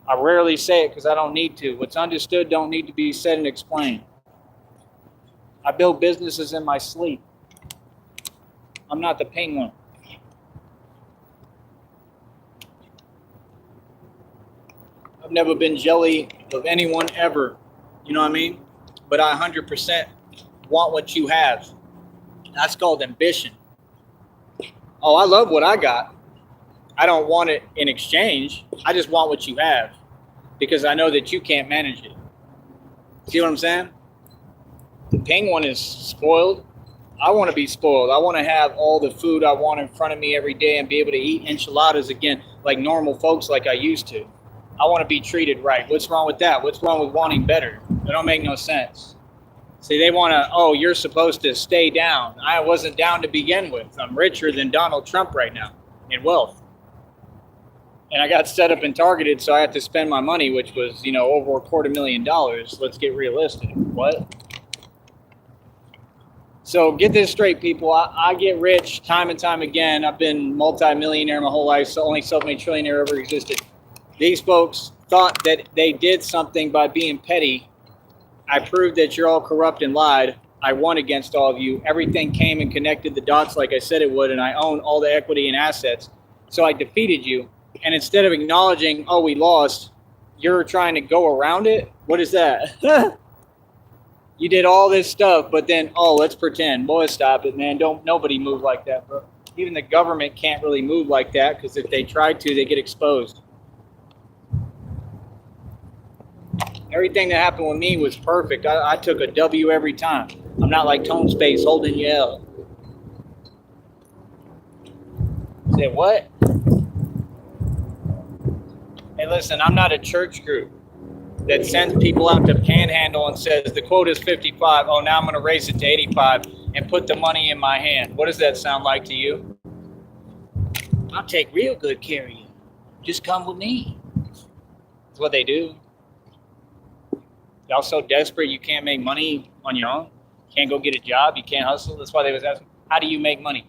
I rarely say it because I don't need to. What's understood don't need to be said and explained. I build businesses in my sleep. I'm not the penguin. I've never been jelly of anyone ever. You know what I mean? But I 100% want what you have. That's called ambition. Oh, I love what I got. I don't want it in exchange. I just want what you have because I know that you can't manage it. See what I'm saying? The penguin is spoiled. I want to be spoiled. I want to have all the food I want in front of me every day and be able to eat enchiladas again like normal folks like I used to. I want to be treated right. What's wrong with that? What's wrong with wanting better? It don't make no sense. See, they want to, oh, you're supposed to stay down. I wasn't down to begin with. I'm richer than Donald Trump right now in wealth. And I got set up and targeted, so I had to spend my money, which was, over $250,000. Let's get realistic. What? So get this straight, people. I get rich time and time again. I've been multi-millionaire my whole life, so only self-made trillionaire ever existed. These folks thought that they did something by being petty. I proved that you're all corrupt and lied. I won against all of you. Everything came and connected the dots like I said it would, and I own all the equity and assets. So I defeated you. And instead of acknowledging, oh, we lost, you're trying to go around it? What is that? You did all this stuff, but then, oh, let's pretend. Boy, stop it, man. Nobody move like that, bro. Even the government can't really move like that because if they try to, they get exposed. Everything that happened with me was perfect. I took a W every time. I'm not like Tone Space holding you L. Say what? Hey, listen, I'm not a church group that sends people out to Panhandle and says the quota is 55. Oh, now I'm going to raise it to 85 and put the money in my hand. What does that sound like to you? I'll take real good care of you. Just come with me. That's what they do. Y'all so desperate you can't make money on your own. Can't go get a job. You can't hustle. That's why they was asking, how do you make money?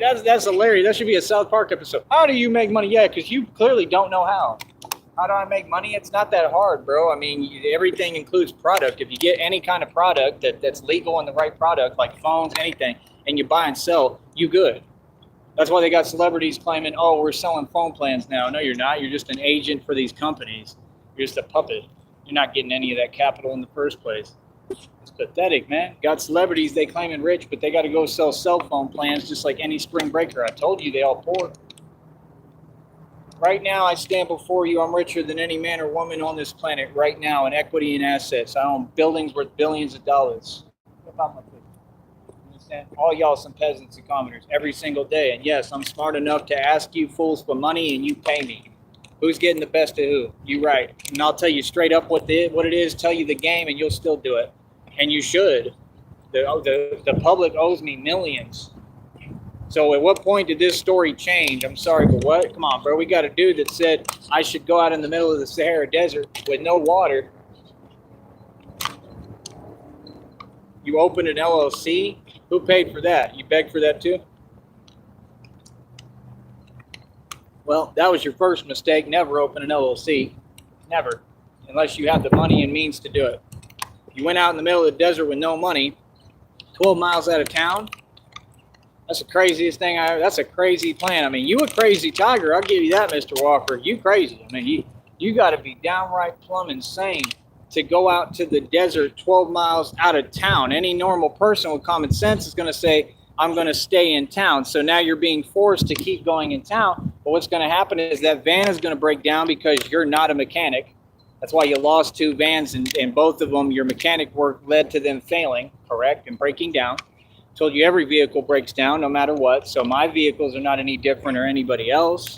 That's hilarious. That should be a South Park episode. How do you make money? Yeah, because you clearly don't know how. How do I make money? It's not that hard, bro. I mean, everything includes product. If you get any kind of product that's legal and the right product, like phones, anything, and you buy and sell, you good. That's why they got celebrities claiming, oh, we're selling phone plans now. No, you're not. You're just an agent for these companies. You're just a puppet. You're not getting any of that capital in the first place. It's pathetic, man. Got celebrities, they claiming rich, but they got to go sell cell phone plans just like any spring breaker. I told you they all poor. Right now, I stand before you. I'm richer than any man or woman on this planet right now in equity and assets. I own buildings worth billions of dollars. What about my food? Understand? All y'all some peasants and commoners every single day. And yes, I'm smart enough to ask you fools for money and you pay me. Who's getting the best of who? You right. And I'll tell you straight up what it is, tell you the game, and you'll still do it. And you should. The public owes me millions. So at what point did this story change? I'm sorry, but what? Come on, bro. We got a dude that said I should go out in the middle of the Sahara Desert with no water. You opened an LLC? Who paid for that? You begged for that too? Well, that was your first mistake. Never open an LLC. Never. Unless you have the money and means to do it. You went out in the middle of the desert with no money, 12 miles out of town. That's the craziest thing that's a crazy plan. I mean, you a crazy tiger. I'll give you that, Mr. Walker. You crazy. I mean, you got to be downright plumb insane to go out to the desert 12 miles out of town. Any normal person with common sense is going to say, I'm going to stay in town. So now you're being forced to keep going in town. But what's going to happen is that van is going to break down because you're not a mechanic. That's why you lost 2 vans, and both of them, your mechanic work led to them failing, correct, and breaking down. Told you every vehicle breaks down no matter what. So my vehicles are not any different or anybody else.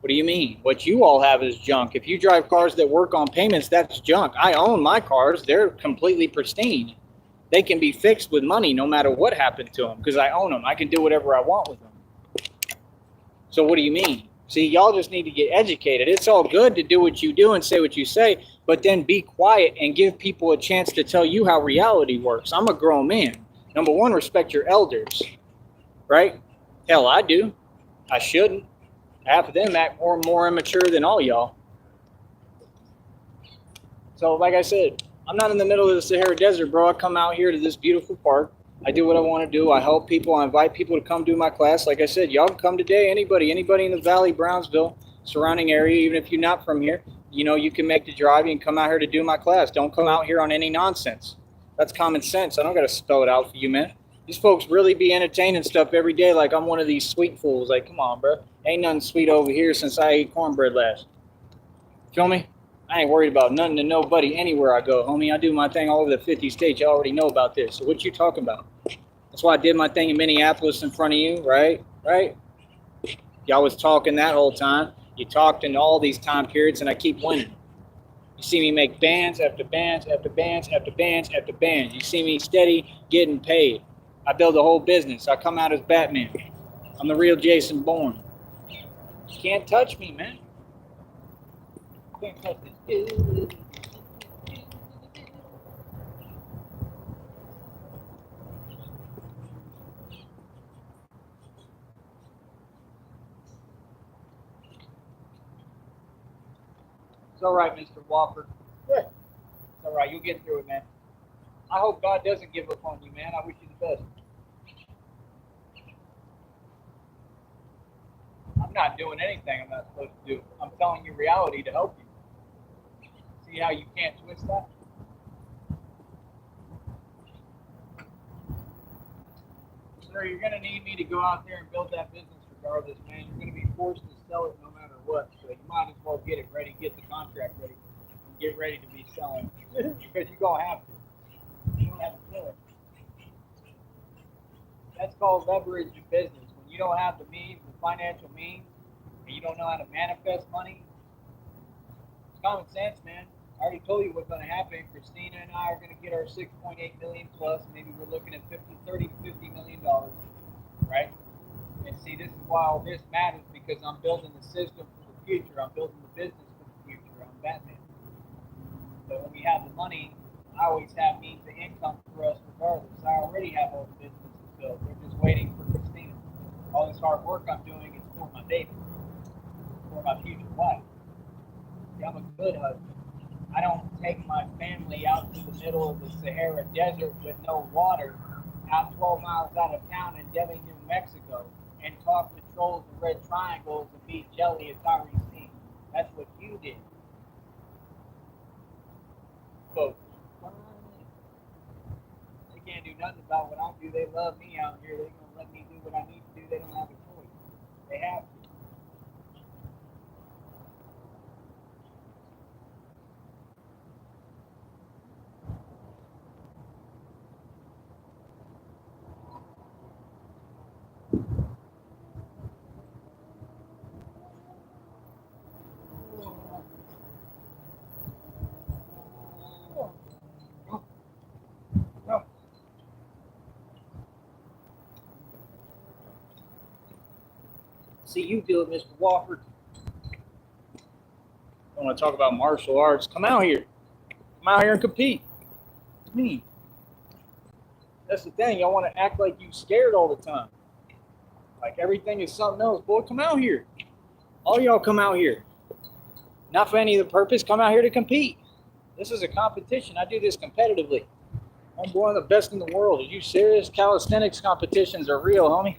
What do you mean? What you all have is junk. If you drive cars that work on payments, that's junk. I own my cars. They're completely pristine. They can be fixed with money no matter what happened to them because I own them. I can do whatever I want with them. So what do you mean? See, y'all just need to get educated. It's all good to do what you do and say what you say, but then be quiet and give people a chance to tell you how reality works. I'm a grown man. Number one, respect your elders, right? Hell, I do. I shouldn't. Half of them act more immature than all y'all. So like I said, I'm not in the middle of the Sahara Desert, bro. I come out here to this beautiful park. I do what I want to do. I help people. I invite people to come do my class. Like I said, y'all can come today. Anybody in the Valley, Brownsville, surrounding area, even if you're not from here, you know, you can make the drive and come out here to do my class. Don't come out here on any nonsense. That's common sense. I don't got to spell it out for you, man. These folks really be entertaining stuff every day like I'm one of these sweet fools. Like, come on, bro. Ain't nothing sweet over here since I ate cornbread last. Feel me? I ain't worried about nothing to nobody anywhere I go, homie. I do my thing all over the 50 states. You already know about this. So what you talking about? That's why I did my thing in Minneapolis in front of you, right? Right? Y'all was talking that whole time. You talked in all these time periods, and I keep winning. You see me make bands after bands after bands after bands after bands. You see me steady getting paid. I build a whole business. I come out as Batman. I'm the real Jason Bourne. You can't touch me, man. You can't touch this. It's all right, Mr. Wofford. It's all right. You'll get through it, man. I hope God doesn't give up on you, man. I wish you the best. I'm not doing anything I'm not supposed to do. I'm telling you reality to help you. See how you can't twist that? Sir, you're going to need me to go out there and build that business regardless, man. You're going to be forced to sell it no matter what. So you might as well get it ready, get the contract ready, and get ready to be selling. Because you're going to have to. You don't have to do it. That's called leverage in business. When you don't have the means, the financial means, and you don't know how to manifest money, it's common sense, man. I already told you what's going to happen. Christina and I are going to get our 6.8 million plus. Maybe we're looking at 30 to $50 million, right? And see, this is why all this matters, because I'm building the system for the future. I'm building the business for the future. I'm Batman. So when we have the money, I always have means of income for us regardless. I already have all the businesses built. We're just waiting for Christina. All this hard work I'm doing is for my baby, for my future wife. See, I'm a good husband. I don't take my family out to the middle of the Sahara Desert with no water, out 12 miles out of town in Delhi, New Mexico, and talk to trolls and red triangles and beat jelly at Tyree. That's what you did. Folks, they can't do nothing about what I do. They love me out here. They're going to let me do what I need to do. They don't have a choice. They have to. See you do it, Mr. Wofford. I want to talk about martial arts. Come out here. Come out here and compete. It's me. That's the thing. Y'all want to act like you scared all the time. Like everything is something else. Boy, come out here. All y'all come out here. Not for any other purpose. Come out here to compete. This is a competition. I do this competitively. I'm one of the best in the world. Are you serious? Calisthenics competitions are real, homie.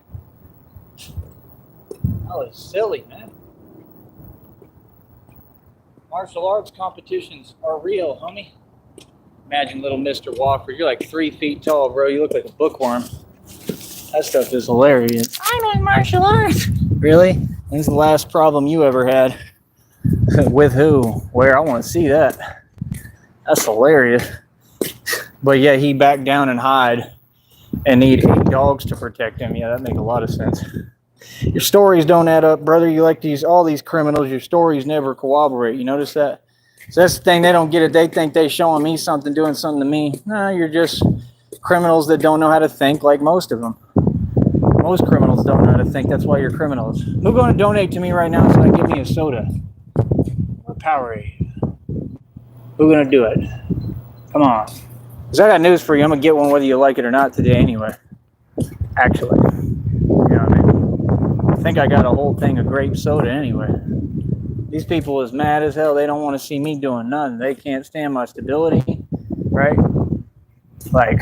That was silly, man. Martial arts competitions are real, homie. Imagine little Mr. Wofford. You're like 3 feet tall, bro. You look like a bookworm. That stuff is hilarious. I like martial arts. Really? When's the last problem you ever had? With who? Where? I want to see that. That's hilarious. But yeah, he backed down and hide and need 8 dogs to protect him. Yeah, that makes a lot of sense. Your stories don't add up, brother. You like all these criminals. Your stories never corroborate. You notice that? So that's the thing. They don't get it. They think they showing me something, doing something to me. No, you're just criminals that don't know how to think, like most of them. Most criminals don't know how to think. That's why you're criminals. Who's going to donate to me right now so I give me a soda or Powerade? Who's going to do it? Come on. Because I got news for you. I'm going to get one whether you like it or not today anyway. Actually. You know what I mean? I think I got a whole thing of grape soda anyway. These people is mad as hell. They don't want to see me doing nothing. They can't stand my stability. Right? Like,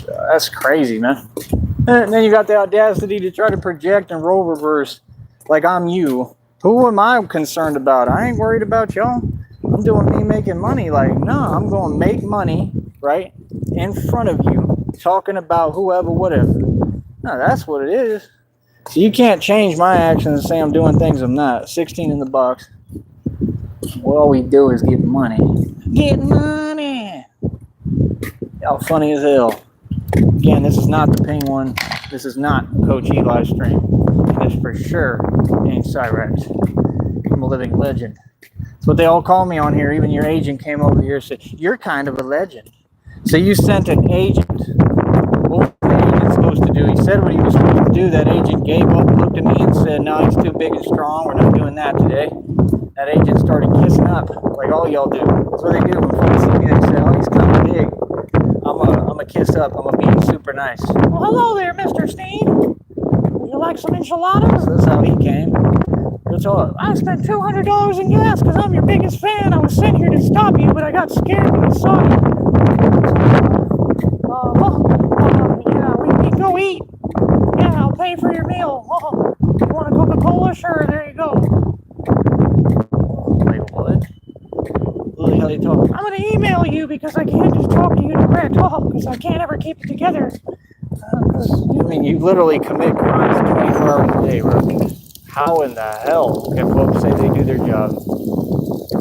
that's crazy, man. And then you got the audacity to try to project and role reverse like I'm you. Who am I concerned about? I ain't worried about y'all. I'm doing me making money. Like, no, I'm going to make money, right, in front of you, talking about whoever, whatever. No, that's what it is. So you can't change my actions and say I'm doing things I'm not. 16 in the box. Well, all we do is get money. Get money. Y'all funny as hell. Again, this is not the ping one. This is not Coach Eli's stream. This for sure ain't Cyrex. I'm a living legend. That's what they all call me on here. Even your agent came over here and said, you're kind of a legend. So you sent an agent. What was the agent supposed to do? He said what he was supposed to do. That agent gave up, looked at me and said, no, he's too big and strong. We're not doing that today. That agent started kissing up like all y'all do. That's what they do. When people see me, they say, oh, he's kind of big. I'm a kiss up. I'm a be super nice. Well, hello there, Mr. Steen. Would you like some enchiladas? That's how he came. That's all. I spent $200 in gas because I'm your biggest fan. I was sent here to stop you, but I got scared when I saw you. Yeah, we can go eat. Yeah, I'll pay for your meal. You want a Coca-Cola? Sure, there you go. Wait, what? Who the hell are you talking? I'm going to email you because I can't just talk to you direct. Because I can't ever keep it together. I mean, you literally commit crimes 24 hours a day, bro. How in the hell can folks say they do their job?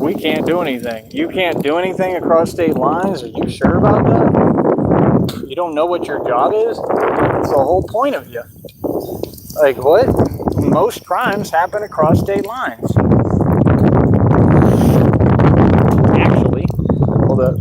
We can't do anything. You can't do anything across state lines? Are you sure about that? You don't know what your job is? That's the whole point of you. Like, what? Most crimes happen across state lines. Actually, hold up.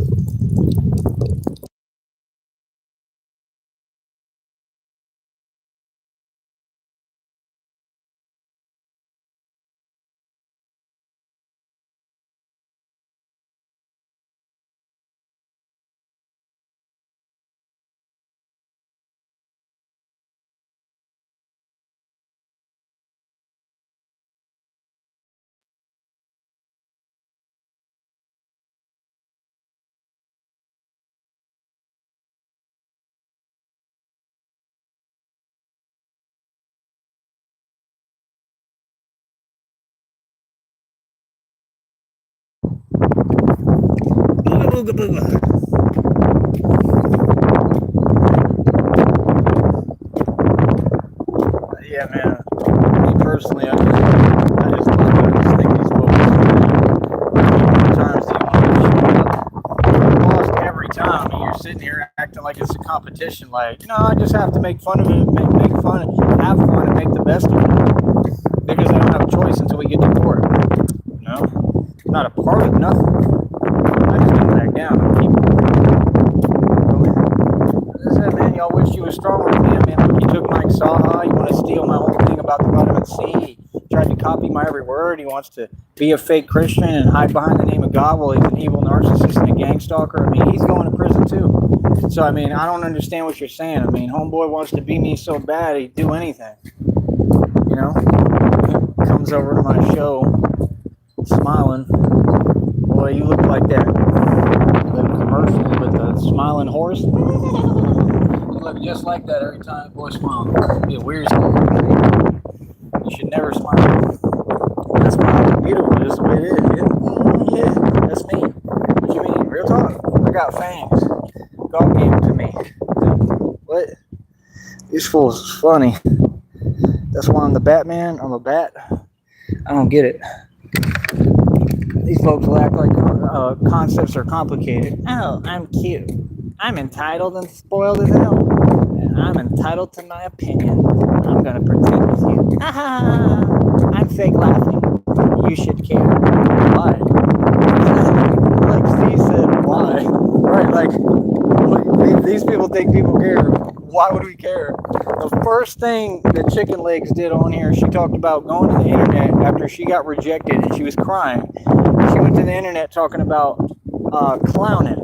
Booga booga. Yeah, man. Me personally, I just love it. I just think these folks. How many times do you want to shoot up? You lost every time, and you're sitting here acting like it's a competition. Like, no, I just have to make fun of it, make fun, have fun, and make the best of it. Because I don't have a choice until we get to court. You know, not a part of nothing. I just don't back down. As I said, man, y'all wish you were stronger than him. Man, look, you took Mike Saha. You want to steal my whole thing about the vitamin C. He tried to copy my every word. He wants to be a fake Christian and hide behind the name of God while he's an evil narcissist and a gang stalker. I mean, he's going to prison too. So, I mean, I don't understand what you're saying. I mean, homeboy wants to be me so bad he'd do anything. You know? He comes over to my show smiling. Boy, you look like that commercial with the smiling horse. You look just like that every time boy smile. It'd be a weird smile. You should never smile. That smile is beautiful, just the way it is. Yeah, that's me. What you mean? Real talk. I got fangs. God gave them to me. What? These fools is funny. That's why I'm the Batman. I'm a bat. I don't get it. These folks will act like concepts are complicated. Oh, I'm cute. I'm entitled and spoiled as hell. Yeah, I'm entitled to my opinion. I'm going to pretend with you. Ha ha! I'm fake laughing. You should care. Why? Like Steve said, why? Right, like, these people think people care. Why would we care? The first thing that Chicken Legs did on here, she talked about going to the internet after she got rejected and she was crying. She went to the internet talking about clowning.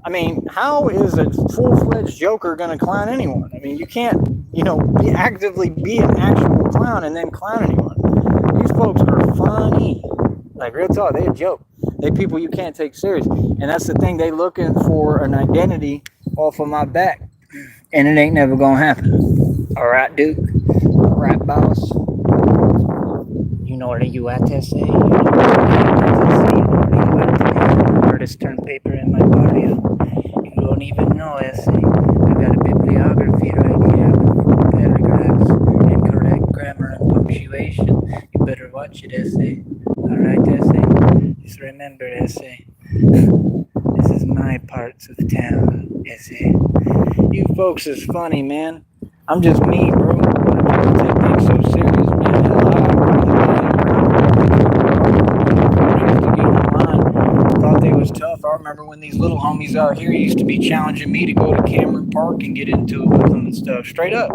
I mean, how is a full-fledged joker going to clown anyone? I mean, you can't, actively be an actual clown and then clown anyone. These folks are funny. Like, real talk, they a joke. They people you can't take serious. And that's the thing, they looking for an identity off of my back. And it ain't never going to happen. All right, Duke. All right, boss. You know where you at, Tessie? You know where you at? Artist turned paper in my barrio. You don't even know, Essie. I got a bibliography right here with full paragraphs and correct grammar and punctuation. You better watch it, Essie. Alright, Essie? Just remember, Essie. This is my parts of town, Essie. You folks is funny, man. I'm just me, bro. Why do people take things so serious, man? Thought they was tough. I remember when these little homies out here used to be challenging me to go to Cameron Park and get into it with them and stuff. Straight up.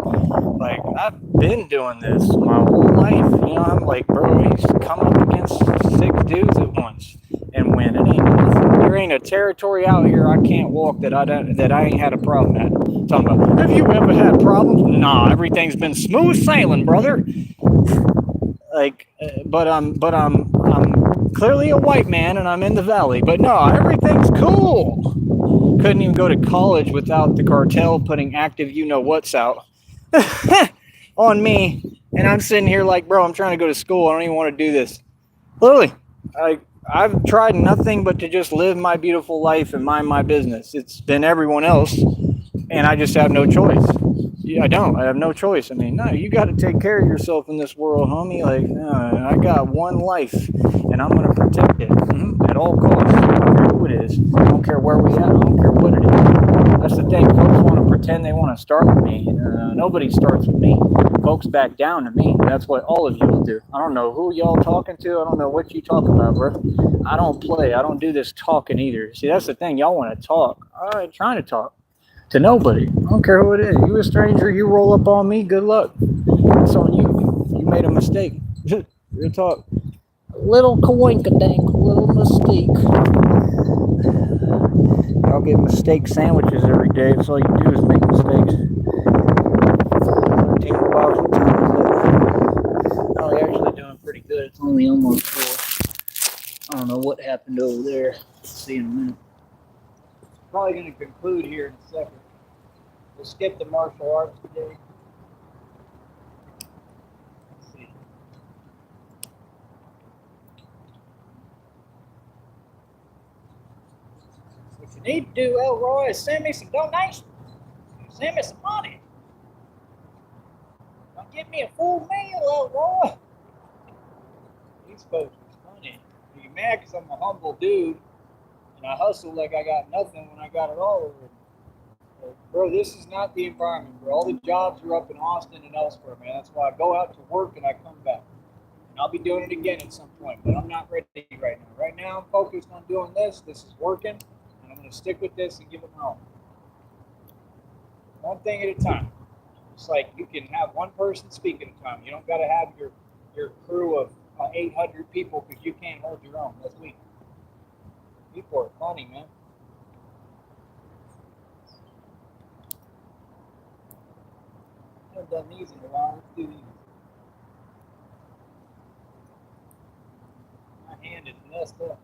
Like, I've been doing this my whole life. I'm like, bro, I used to come up against 6 dudes at once and win. It ain't nothing. There ain't a territory out here I can't walk that I ain't had a problem at. Talking about, have you ever had problems? Nah, everything's been smooth sailing, brother. Like, but I'm clearly a white man and I'm in the valley. But no, everything's cool. Couldn't even go to college without the cartel putting active you-know-whats out on me. And I'm sitting here like, bro, I'm trying to go to school. I don't even want to do this. Literally, I've tried nothing but to just live my beautiful life and mind my business. It's been everyone else, and I just have no choice. I don't. I have no choice. I mean, no, you got to take care of yourself in this world, homie. Like, I got one life, and I'm going to protect it at all costs. I don't care who it is. I don't care where we at. I don't care what it is. That's the thing. Folks want to pretend they want to start with me. Nobody starts with me. Folks back down to me. That's what all of you will do. I don't know who y'all talking to. I don't know what you talk about, bro. I don't play. I don't do this talking either. See, that's the thing. Y'all want to talk. All right, trying to talk. To nobody. I don't care who it is. You a stranger, you roll up on me, good luck. It's on you. You made a mistake. Real talk. Little coinkadink, little mistake. Y'all get mistake sandwiches every day. That's all you do is make mistakes. Box, what time is it? Oh, you're actually doing pretty good. It's only almost 4. I don't know what happened over there. Let's see in a minute. Probably going to conclude here in a second. We'll skip the martial arts today. Let's see. What you need to do, Elroy, is send me some donations. Send me some money. Don't give me a full meal, Elroy. These folks are funny. You're mad because I'm a humble dude and I hustle like I got nothing when I got it all over. Bro, this is not the environment, bro. All the jobs are up in Austin and elsewhere, man. That's why I go out to work and I come back. And I'll be doing it again at some point, but I'm not ready right now. Right now, I'm focused on doing this. This is working, and I'm going to stick with this and give it my all. One thing at a time. It's like you can have one person speak at a time. You don't got to have your crew of 800 people because you can't hold your own. That's weak. People are funny, man. I haven't done these in a while. Let's do these. My hand is messed up.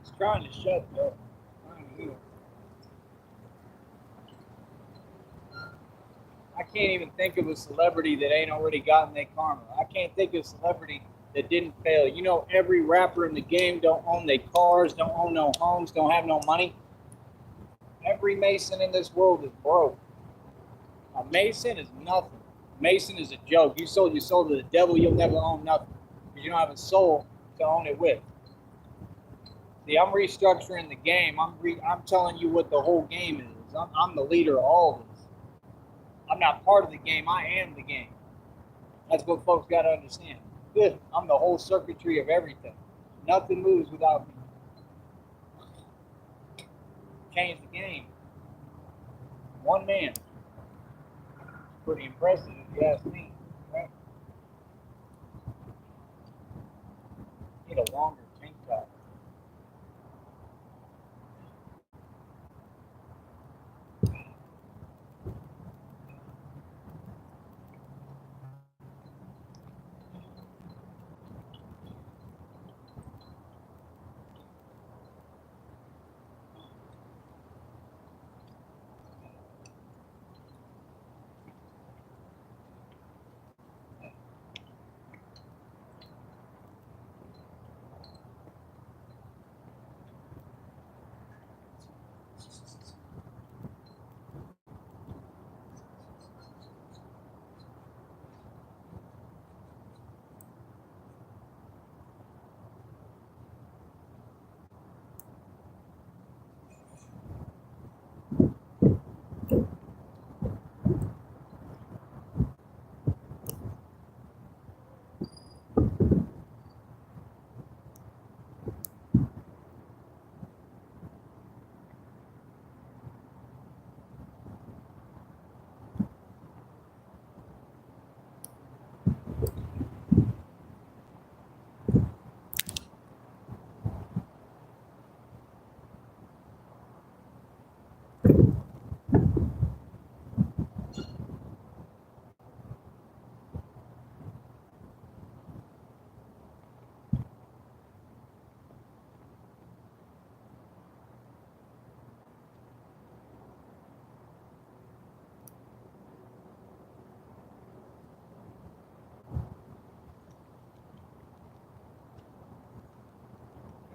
It's trying to shut, though. I can't even think of a celebrity that ain't already gotten their karma. I can't think of a celebrity that didn't fail. You know, every rapper in the game don't own their cars, don't own no homes, don't have no money. Every Mason in this world is broke. A Mason is nothing. Mason is a joke. You sold your soul to the devil, you'll never own nothing. Because you don't have a soul to own it with. See, I'm restructuring the game. I'm telling you what the whole game is. because I'm the leader of all of this. I'm not part of the game. I am the game. That's what folks got to understand. I'm the whole circuitry of everything. Nothing moves without me. Change the game. One man. Pretty impressive if you ask me. Right? Need a longer tank top.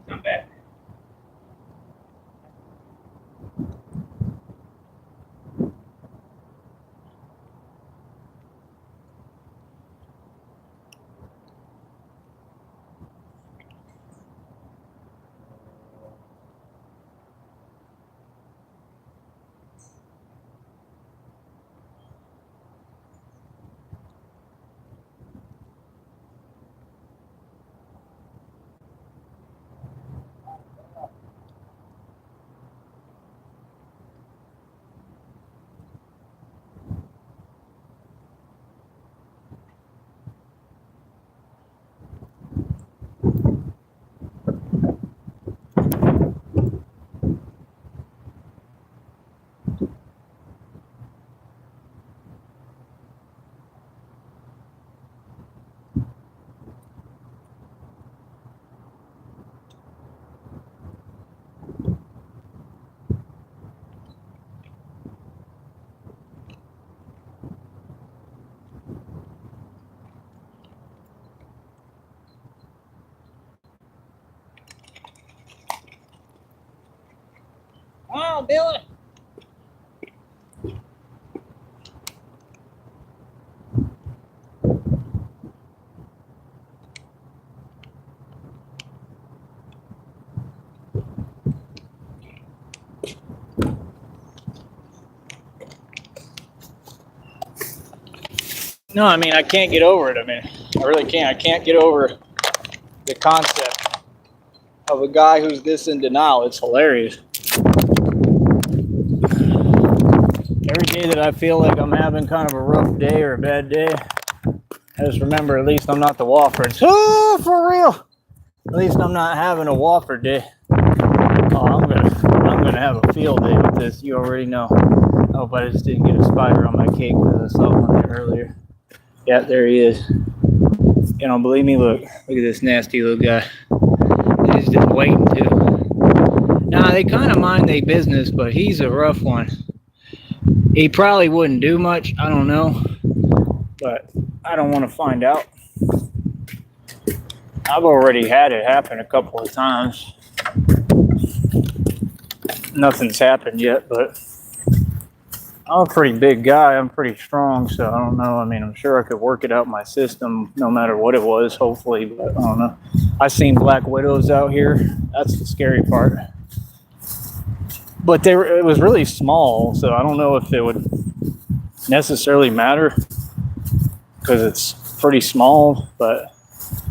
Not bad. Wow, Billy. No, I mean, I can't get over it. I mean, I really can't. I can't get over the concept of a guy who's this in denial. It's hilarious. Every day that I feel like I'm having kind of a rough day or a bad day, I just remember at least I'm not the Wofford. Oh, for real. At least I'm not having a Wofford day. Oh, I'm gonna have a field day with this. You already know. I hope I just didn't get a spider on my cake because I saw one there earlier. Yeah, there he is. You don't believe me? Look at this nasty little guy. He's just waiting to. Nah, they kind of mind their business, but he's a rough one. He probably wouldn't do much. I don't know, but I don't want to find out. I've already had it happen a couple of times. Nothing's happened yet, but I'm a pretty big guy. I'm pretty strong, so I don't know. I mean, I'm sure I could work it out in my system no matter what it was, hopefully, but I don't know. I've seen black widows out here. That's the scary part. but it was really small, so I don't know if it would necessarily matter because it's pretty small, but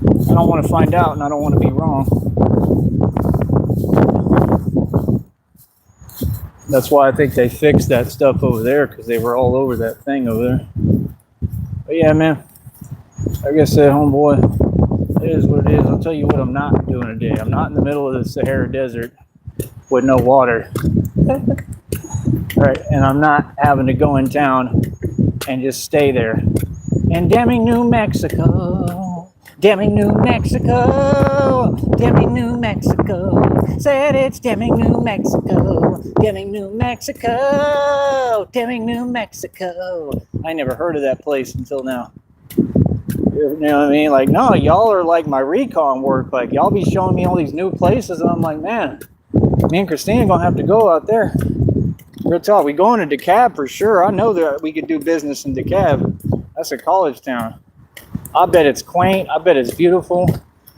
I don't want to find out and I don't want to be wrong. That's why I think they fixed that stuff over there, because they were all over that thing over there. But yeah, man, like I said, homeboy, it is what it is. I'll tell you what I'm not doing today. I'm not in the middle of the Sahara Desert with no water. Right, and I'm not having to go in town and just stay there. In Deming, New Mexico, Deming, New Mexico, Deming, New Mexico. Said it's Deming, New Mexico, Deming, New Mexico, Deming, New Mexico. I never heard of that place until now. You know what I mean? Like, no, y'all are like my recon work. Like, y'all be showing me all these new places, and I'm like, man, me and Christina gonna have to go out there. Real talk, we going to DeKalb for sure. I know that we could do business in DeKalb. That's a college town. I bet it's quaint. I bet it's beautiful.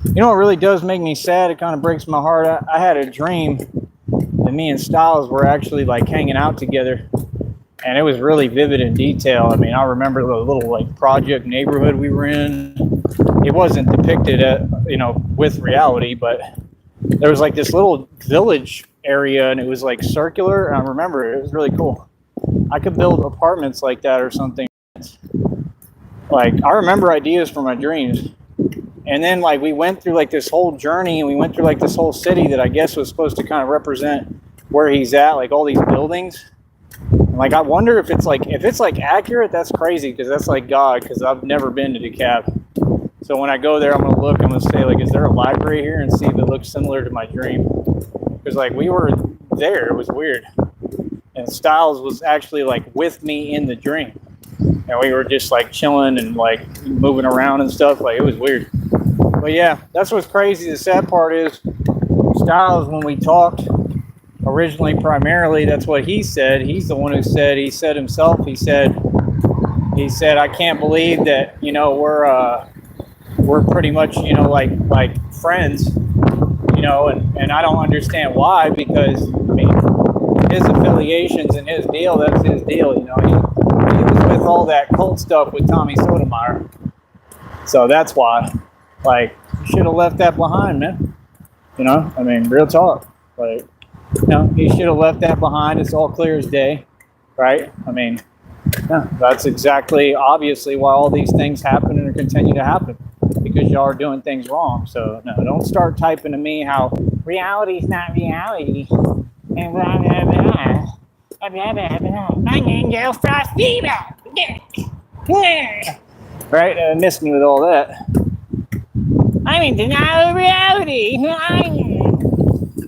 You know what really does make me sad? It kind of breaks my heart. I had a dream that me and Styles were actually like hanging out together, and it was really vivid in detail. I mean, I remember the little like project neighborhood we were in. It wasn't depicted at, with reality, but there was like this little village area, and it was like circular, and I remember it was really cool. I could build apartments like that or something. Like, I remember ideas from my dreams. And then like we went through like this whole journey, and we went through like this whole city that I guess was supposed to kind of represent where he's at, like all these buildings. And like, I wonder if it's like accurate. That's crazy, because that's like God, because I've never been to DeKalb. So when I go there, I'm gonna look, I'm gonna say like, is there a library here, and see if it looks similar to my dream. Because like we were there, it was weird, and Styles was actually like with me in the dream, and we were just like chilling and like moving around and stuff. Like, it was weird. But yeah, that's what's crazy. The sad part is Styles, when we talked originally, primarily, that's what he said. He's the one who said, he said himself, he said, I can't believe that, we're pretty much, like friends, and I don't understand why, because I mean, his affiliations and his deal, that's his deal. He was with all that cult stuff with Tommy Sotomayor, so that's why. Like, you should have left that behind, man. I mean, real talk. Like, he should have left that behind. It's all clear as day, right? I mean, yeah, that's exactly, obviously, why all these things happen and continue to happen, because y'all are doing things wrong. So, no, don't start typing to me how reality's not reality. And blah, blah, blah. Blah, blah, blah, blah. My name is Frost Fever. Right? Missed me with all that. I'm in denial of reality.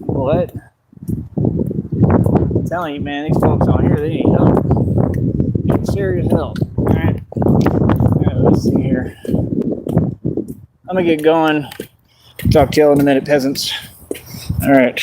What? I'm telling you, man, these folks on here, they need help. Need serious help. Alright. Let's see here. I'm gonna get going. Talk to y'all in a minute, peasants. Alright.